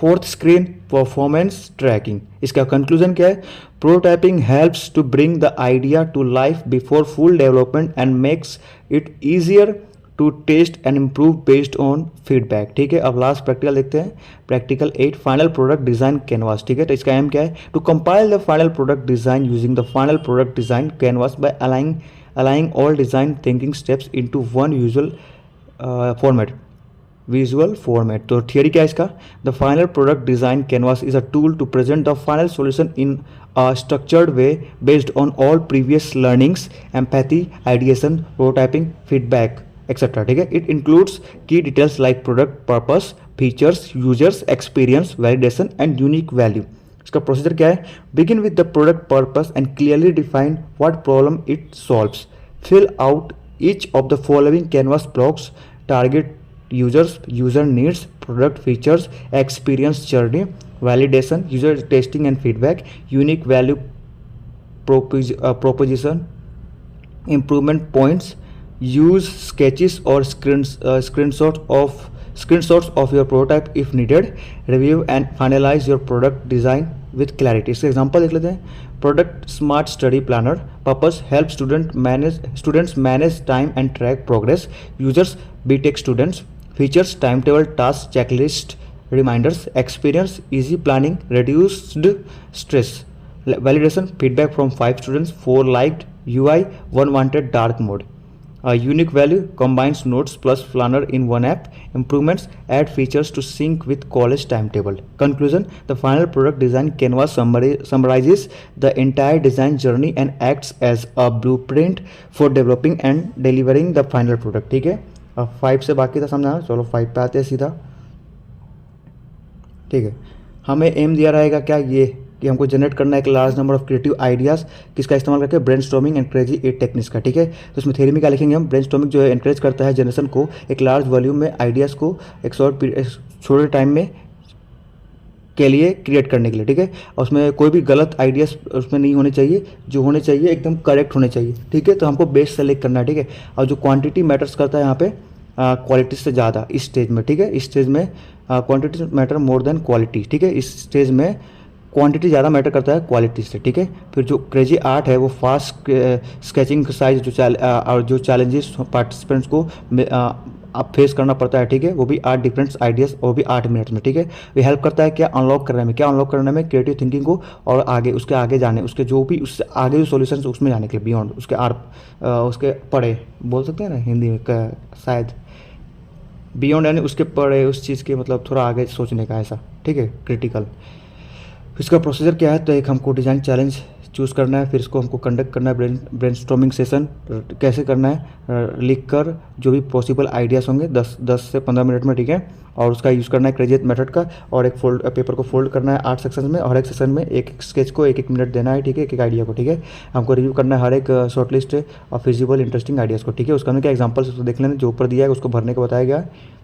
Fourth screen performance tracking. इसका conclusion क्या है prototyping helps to bring the idea to life before full development and makes it easier to test and improve based on feedback. ठीक है. अब last practical देखते हैं. Practical 8 final product design canvas. ठीक है. तो इसका एम क्या है to compile the final product design using the final product design canvas by aligning all design thinking steps into one visual format. तो थियरी क्या है इसका the final product design canvas is a tool to present the final solution in a structured way based on all previous learnings, empathy, ideation, prototyping, feedback, etc. ठीक है. It includes key details like product purpose, features, users, experience, validation and unique value. इसका procedure क्या है begin with the product purpose and clearly define what problem it solves. Fill out each of the following canvas blocks: target users, user needs, product features, experience journey, validation, user testing and feedback, unique value proposition, improvement points. Use sketches or screenshots of your prototype if needed. Review and finalize your product design with clarity. इसके example देख लेते हैं. Product smart study planner. Purpose help students manage time and track progress. Users BTech students. Features time table task checklist reminders. Experience easy planning, reduced stress. Validation feedback from 5 students, 4 liked UI, 1 wanted dark mode. Unique value combines notes plus planner in one app. Improvements add features to sync with college timetable. Conclusion the final product design canvas summarizes the entire design journey and acts as a blueprint for developing and delivering the final product. ठीक है. अब 5 से बाकी था समझाना. चलो 5 पे आते हैं सीधा. ठीक है. हमें एम दिया रहेगा क्या ये कि हमको जनरेट करना है एक large number of creative ideas किसका इस्तेमाल करके ब्रेनस्टॉर्मिंग एंड क्रेजी 8 टेक्निक्स का. ठीक है. तो इसमें थ्योरी में क्या लिखेंगे हम ब्रेनस्टॉर्मिंग जो है एनकरेज करता है जनरेशन को एक लार्ज वॉल्यूम में आइडियाज़ को एक छोटे टाइम में के लिए क्रिएट करने के लिए, ठीक है। और उसमें कोई भी गलत आइडियाज उसमें नहीं होने चाहिए, जो होने चाहिए एकदम करेक्ट होने चाहिए, ठीक है। तो हमको बेस्ट सेलेक्ट करना है, ठीक है। और जो क्वांटिटी मैटर्स करता है यहाँ पे क्वालिटी से ज़्यादा इस स्टेज में, ठीक है। इस स्टेज में quantity matter more than quality, ठीक है। इस स्टेज में क्वांटिटी ज़्यादा मैटर करता है क्वालिटी से, ठीक है। फिर जो क्रेजी आर्ट है वो फास्ट स्केचिंग साइज और जो चैलेंजेस पार्टिसिपेंट्स को आप फेस करना पड़ता है, ठीक है। वो भी 8 डिफरेंट आइडियाज़, वो भी 8 मिनट में, ठीक है। ये हेल्प करता है क्या अनलॉक करने में, क्रिएटिव थिंकिंग को, और आगे उसके आगे जाने, उसके जो भी उससे आगे जो सॉल्यूशंस उसमें जाने के लिए, बियॉन्ड उसके उसके पड़े बोल सकते हैं ना हिंदी में शायद, बियॉन्ड यानी उसके पड़े उस चीज़ के मतलब थोड़ा आगे सोचने का ऐसा, ठीक है, क्रिटिकल। इसका प्रोसीजर क्या है, तो एक हमको डिज़ाइन चैलेंज चूज़ करना है, फिर इसको हमको कंडक्ट करना है ब्रेनस्टॉर्मिंग सेशन कैसे करना है, लिख कर जो भी पॉसिबल आइडियाज़ होंगे 10 से 15 मिनट में, ठीक है। और उसका यूज़ करना है क्रेजियत मेथड का, और एक पेपर को फोल्ड करना है 8 सेक्शन में, और हर एक सेक्शन में एक स्केच को 1-1 मिनट देना है, ठीक है, एक आइडिया को, ठीक है। हमको रिव्यू करना है हर एक शॉर्ट लिस्ट और फिजिबल इंटरेस्टिंग आइडियाज़ को, ठीक है। उसका हमने क्या एग्जाम्पल्स उसको देख लेना, जो ऊपर दिया है उसको भरने को बताया गया है,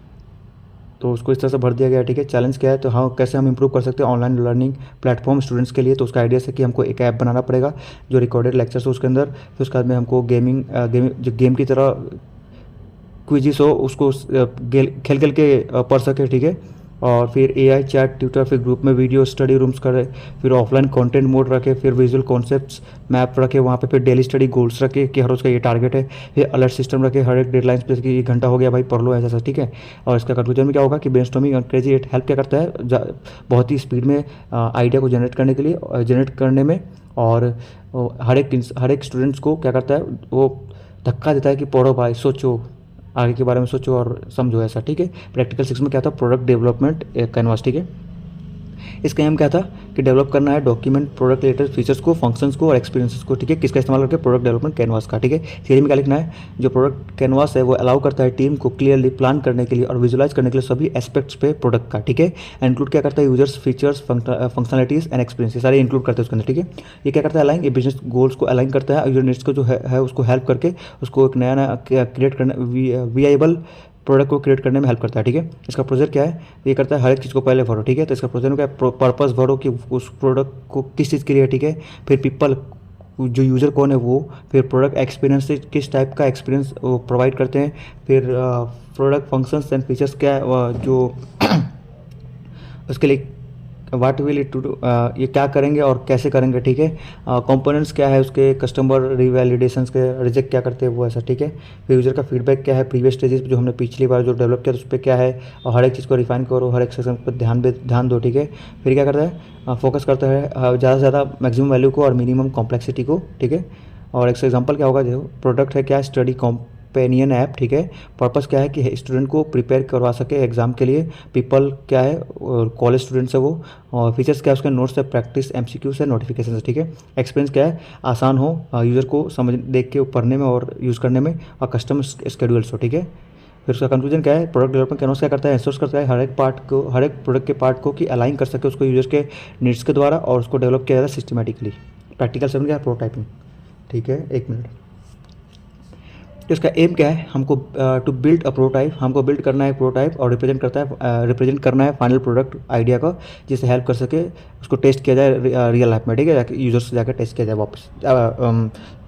तो उसको इस तरह से भर दिया गया है, ठीक है। चैलेंज क्या है, तो हाँ कैसे हम इंप्रूव कर सकते हैं ऑनलाइन लर्निंग प्लेटफॉर्म स्टूडेंट्स के लिए, तो उसका आइडिया है कि हमको एक ऐप बनाना पड़ेगा जो रिकॉर्डेड लेक्चर्स हो उसके अंदर, फिर उसके बाद में हमको जो गेम की तरह क्विजिस हो उसको खेल खेल के पढ़ सके, ठीक है। और फिर एआई चैट ट्यूटर, फिर ग्रुप में वीडियो स्टडी रूम्स करे, फिर ऑफलाइन कंटेंट मोड रखे, फिर विजुअल कॉन्सेप्ट्स मैप रखे वहाँ पे, फिर डेली स्टडी गोल्स रखे कि हर रोज़ का ये टारगेट है, फिर अलर्ट सिस्टम रखे हर एक डेडलाइंस पे कि 1 घंटा हो गया भाई पढ़ लो ऐसा, ठीक है। और इसका कंक्लूजन में क्या होगा कि ब्रेनस्टॉर्मिंग और क्रेजी हेल्प क्या करता है बहुत ही स्पीड में आइडिया को जनरेट करने के लिए, जनरेट करने में, और हर एक स्टूडेंट्स को क्या करता है वो धक्का देता है कि पढ़ो भाई, सोचो आगे के बारे में, सोचो और समझो ऐसा, ठीक है। प्रैक्टिकल 6 में क्या था, प्रोडक्ट डेवलपमेंट कैनवास, ठीक है। इसका एम क्या था कि डेवलप करना है डॉक्यूमेंट प्रोडक्ट रिलेटेड फीचर्स को, फंक्शंस को और एक्सपीरियंसेस को, ठीक है। किसका इस्तेमाल करके, प्रोडक्ट डेवलपमेंट कैनवास का, ठीक है। थियरी में क्या लिखना है, जो प्रोडक्ट कैनवास है वो अलाउ करता है टीम को क्लियरली प्लान करने के लिए और विजुलाइज करने के लिए सभी एस्पेक्ट्स पे प्रोडक्ट का, ठीक है। इंक्लूड क्या करता है, users features functionalities and experience सारे इंक्लूड करते हैं उसके अंदर, ठीक है। ये क्या करता है, अलाइन, ये बिजनेस गोल्स को अलाइन करता है, यूजर नीड्स को जो है उसको हेल्प करके उसको एक नया क्रिएट करना, विएबल प्रोडक्ट को क्रिएट करने में हेल्प करता है, ठीक है। इसका प्रोजेक्ट क्या है, ये करता है हर एक चीज़ को पहले भरो, ठीक है। तो इसका प्रोजेक्ट क्या है, पर्पस भरो कि उस प्रोडक्ट को किस चीज़ के लिए, ठीक है। फिर पीपल जो यूज़र कौन है वो, फिर प्रोडक्ट एक्सपीरियंस से किस टाइप का एक्सपीरियंस वो प्रोवाइड करते हैं, फिर प्रोडक्ट फंक्शंस एंड फीचर्स क्या है जो उसके लिए what will it to do, ये क्या करेंगे और कैसे करेंगे, ठीक है। कंपोनेंट्स क्या है उसके, कस्टमर रिवैलिडेशंस के रिजेक्ट क्या करते हैं वो ऐसा, ठीक है। फिर यूज़र का फीडबैक क्या है, प्रीवियस स्टेजेस जो हमने पिछली बार जो डेवलप किया उस पर क्या है, और हर एक चीज़ को रिफाइन करो, हर एक सेक्शन पर ध्यान दो, ठीक है। फिर क्या करता है, फोकस करता है ज़्यादा से ज़्यादा मैक्सिमम वैल्यू को और मिनिमम कॉम्प्लेक्सिटी को, ठीक है। और एक एग्जाम्पल क्या होगा, जो प्रोडक्ट है क्या, स्टडी कंपेनियन ऐप, ठीक है। पर्पस क्या है कि स्टूडेंट को प्रिपेयर करवा सके एग्जाम के लिए, पीपल क्या है कॉलेज स्टूडेंट्स है वो, और फीचर्स क्या है उसके, नोट्स है, प्रैक्टिस, एमसीक्यू से, नोटिफिकेशन है, ठीक है। एक्सपीरियंस क्या है, आसान हो यूज़र को समझ देख के पढ़ने में और यूज़ करने में, और कस्टम स्केड्यूल्स हो, ठीक है। फिर उसका कंक्लूजन क्या है, प्रोडक्ट डेवलपमेंट कैनवास क्या करता है, एंश्योर करता है हर एक प्रोडक्ट के पार्ट को कि अलाइन कर सके उसको यूजर्स के नीड्स के द्वारा, और उसको डेवलप किया जाता है सिस्टमेटिकली। प्रैक्टिकल 7 क्या है, प्रोटोटाइपिंग, ठीक है। 1 मिनट। तो इसका एम क्या है, हमको टू बिल्ड अ प्रोटोटाइप, हमको बिल्ड करना है प्रोटोटाइप और रिप्रेजेंट करना है फाइनल प्रोडक्ट आइडिया का, जिससे हेल्प कर सके उसको टेस्ट किया जाए रियल लाइफ में, ठीक है। जाके यूजर्स से जाकर टेस्ट किया जाए वापस,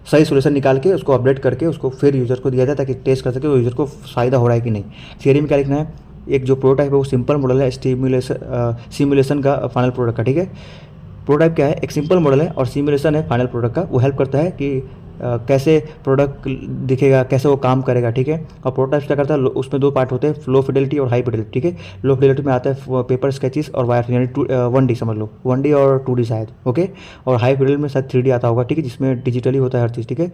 सही सोल्यूशन निकाल के उसको अपडेट करके उसको फिर यूजर को दिया जाए ताकि टेस्ट कर सके वो यूजर को फ़ायदा हो रहा है कि नहीं। थियरी में क्या लिखना है, एक जो प्रोटोटाइप है वो सिंपल मॉडल है सिमुलेशन का फाइनल प्रोडक्ट का, ठीक है। प्रोटोटाइप क्या है, एक सिंपल मॉडल है और सिमुलेशन है फाइनल प्रोडक्ट का, वो हेल्प करता है कि कैसे प्रोडक्ट दिखेगा, कैसे वो काम करेगा, ठीक है। और प्रोटोटाइप क्या करता है, उसमें 2 पार्ट होते हैं, लो फिडेलिटी और हाई फिडेलिटी, ठीक है। लो फिडेलिटी में आता है पेपर स्केचेस और वायर यानी 1D समझ लो, 1D और 2D शायद, ओके। और हाई फिडेलिटी में शायद 3D आता होगा, ठीक है, जिसमें डिजिटली होता है हर चीज़, ठीक है।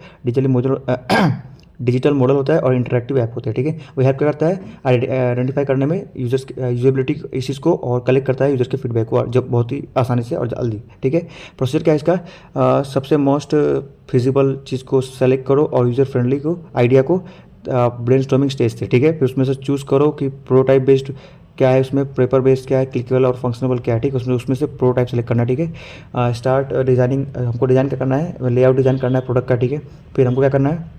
डिजिटल मॉडल होता है और इंटरेक्टिव ऐप होते हैं, ठीक है। वो हेल्प करता है आइडेंटिफाई करने में यूजर्स यूजेबिलिटी इश्यूज़ को, और कलेक्ट करता है यूजर्स के फीडबैक को जब बहुत ही आसानी से और जल्दी, ठीक है। प्रोसीजर क्या है इसका, सबसे मोस्ट फिजिबल चीज़ को सेलेक्ट करो और यूज़र फ्रेंडली को आइडिया को ब्रेनस्टॉर्मिंग स्टेज थे, ठीक है। फिर उसमें से चूज़ करो कि प्रोटोटाइप बेस्ड क्या है, उसमें पेपर बेस्ड क्या है, क्लिकेबल और फंक्शनेबल क्या है, ठीक है। उसमें से प्रोटोटाइप सेलेक्ट करना है, ठीक है। स्टार्ट डिजाइनिंग, हमको डिज़ाइन क्या करना है, लेआउट डिज़ाइन करना है प्रोडक्ट का, ठीक है। फिर हमको क्या करना है,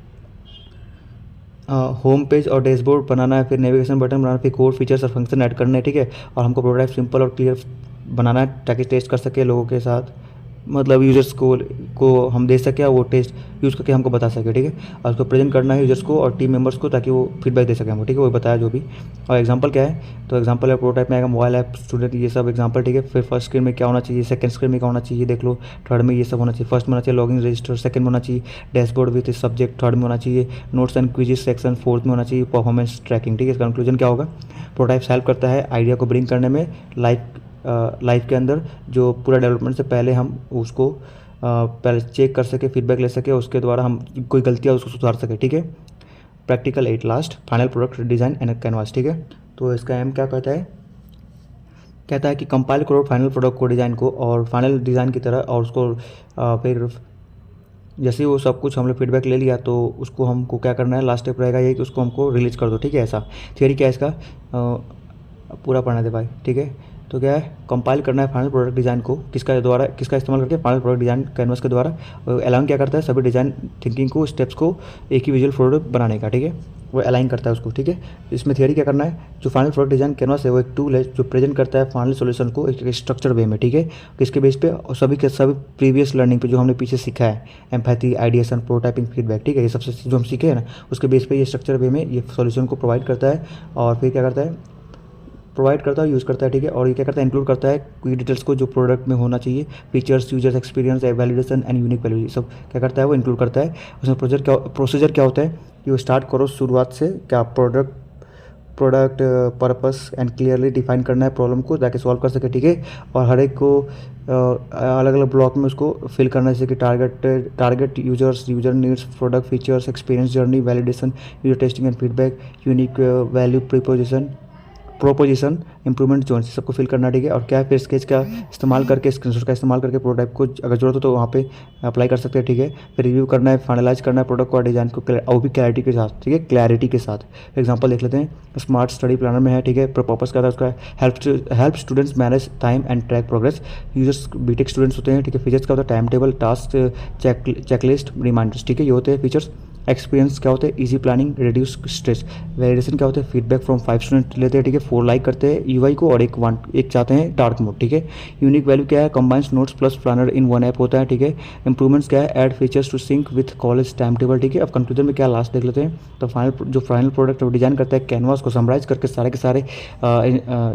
होम पेज और डैशबोर्ड बनाना है, फिर नेविगेशन बटन बनाना है, फिर कोड फीचर्स और फंक्शन ऐड करने हैं, ठीक है। और हमको प्रोटोटाइप सिंपल और क्लियर बनाना है ताकि टेस्ट कर सके लोगों के साथ, मतलब यूजर्स को हम दे सके और वो टेस्ट यूज़ करके हमको बता सके, ठीक है। और उसको प्रेजेंट करना है यूजर्स को और टीम मेंबर्स को ताकि वो फीडबैक दे सके हमको, ठीक है। वो बताया जो भी। और एग्जांपल क्या है, तो एग्जांपल है प्रोटोटाइप में आएगा मोबाइल ऐप, स्टूडेंट, ये सब एग्जांपल, ठीक है। फिर फर्स्ट स्क्रीन में क्या होना चाहिए, सेकंड स्क्रीन में क्या होना चाहिए, देख लो। थर्ड में ये सब होना चाहिए, फर्स्ट में होना चाहिए लॉगिन रजिस्टर, सेकंड में होना चाहिए डैशबोर्ड विथ सब्जेक्ट, थर्ड में होना चाहिए notes and quizzes section, fourth में होना चाहिए परफॉर्मेंस ट्रैकिंग, ठीक है। इसका कंक्लूजन क्या होगा, प्रोटोटाइप हेल्प करता है आइडिया को ब्रिंग करने में लाइफ के अंदर, जो पूरा डेवलपमेंट से पहले हम उसको पहले चेक कर सके, फीडबैक ले सके, उसके द्वारा हम कोई गलतियाँ उसको सुधार सके, ठीक है। Practical 8 last, final product design and canvas, ठीक है। तो इसका एम क्या कहता है कि कंपाइल करो फाइनल प्रोडक्ट को, डिज़ाइन को, और फाइनल डिज़ाइन की तरह, और उसको फिर जैसे वो सब कुछ हम लोग फीडबैक ले लिया तो उसको हमको क्या करना है, लास्ट स्टेप रहेगा ये कि उसको हमको रिलीज कर दो, ठीक है। ऐसा थियरी क्या है इसका, पूरा पढ़ना दे भाई, ठीक है। तो क्या है, कंपाइल करना है फाइनल प्रोडक्ट डिज़ाइन को, किसका इस्तेमाल करके, फाइनल प्रोडक्ट डिज़ाइन कैनवस के द्वारा। अलाइन क्या करता है, सभी डिज़ाइन थिंकिंग को, स्टेप्स को एक ही विजुअल प्रोडक्ट बनाने का, ठीक है। वो अलाइन करता है उसको, ठीक है। इसमें थियरी क्या करना है, जो फाइनल प्रोडक्ट डिज़ाइन कैनवस है वो एक टूल है जो प्रेजेंट करता है फाइनल सॉल्यूशन को एक स्ट्रक्चर वे में, ठीक है। किसके बेस पे, और सभी के सभी प्रीवियस लर्निंग पे जो हमने पीछे सीखा है, एम्पैथी, आइडिएशन, प्रोटोटाइपिंग, फीडबैक, ठीक है। ये सबसे जो हम सीखे हैं ना, उसके बेस पे ये स्ट्रक्चर वे में ये सॉल्यूशन को प्रोवाइड करता है। और फिर क्या करता है, प्रोवाइड करता है, यूज़ करता है, ठीक है। और ये क्या करता है, इंक्लूड करता है कोई डिटेल्स को जो प्रोडक्ट में होना चाहिए, features, users experience, validation and unique value, सब क्या करता है, वो इंक्लूड करता है। उसमें प्रोसीजर क्या होता है कि वो स्टार्ट करो शुरुआत से, क्या product purpose and clearly define करना है प्रॉब्लम को ताकि सॉल्व कर सके, ठीक है। और हर एक को अलग अलग ब्लॉक में उसको फिल करना है, जैसे कि target users, user needs, product features, experience journey, validation, user testing and feedback, unique value proposition, improvement zone, सबको फिल करना, ठीक है। और क्या है, फिर स्केच का इस्तेमाल करके, स्क्रीनशॉट का इस्तेमाल करके प्रोडक्ट को अगर जरूरत हो तो वहाँ पे अप्लाई कर सकते हैं, ठीक है। फिर रिव्यू करना है, फाइनलाइज करना है प्रोडक्ट को और डिजाइन को, वो भी क्लैरिटी के साथ, ठीक है, क्लैरिटी के साथ। एग्जांपल देख लेते हैं, स्मार्ट स्टडी प्लानर में है, ठीक है। पर्पस क्या था उसका, help students manage time and track progress, users BTech students होते हैं, ठीक है। फीचर्स क्या होता है, time table, task, checklist, reminders, ठीक है, ये होते हैं फीचर्स। एक्सपीरियंस क्या होता है, easy planning, reduce stress. Validation क्या होता है, फीडबैक फ्रॉम 5 स्टूडेंट लेते हैं, ठीक है। 4 लाइक करते हैं यूआई को और एक चाहते हैं डार्क मोड, ठीक है। यूनिक वैल्यू क्या है, combines notes plus planner in one app होता है, ठीक है। इंप्रूवमेंट्स क्या है, add features to sync with college time table, ठीक है। अब कंक्लूजन में क्या लास्ट देख लेते हैं, तो फाइनल प्रोडक्ट डिजाइन करता है कैनवास को समराइज करके सारे के सारे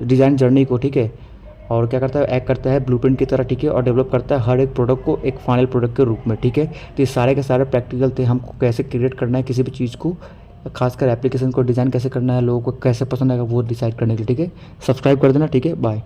डिजाइन जर्नी को, ठीक है। और क्या करता है, एक्ट करता है ब्लूप्रिंट की तरह, ठीक है। और डेवलप करता है हर एक प्रोडक्ट को एक फाइनल प्रोडक्ट के रूप में, ठीक है। तो ये सारे के सारे प्रैक्टिकल थे, हमको कैसे क्रिएट करना है किसी भी चीज़ को, खासकर एप्लीकेशन को डिज़ाइन कैसे करना है, लोगों को कैसे पसंद आएगा वो डिसाइड करने के लिए, ठीक है। सब्सक्राइब कर देना, ठीक है। बाय।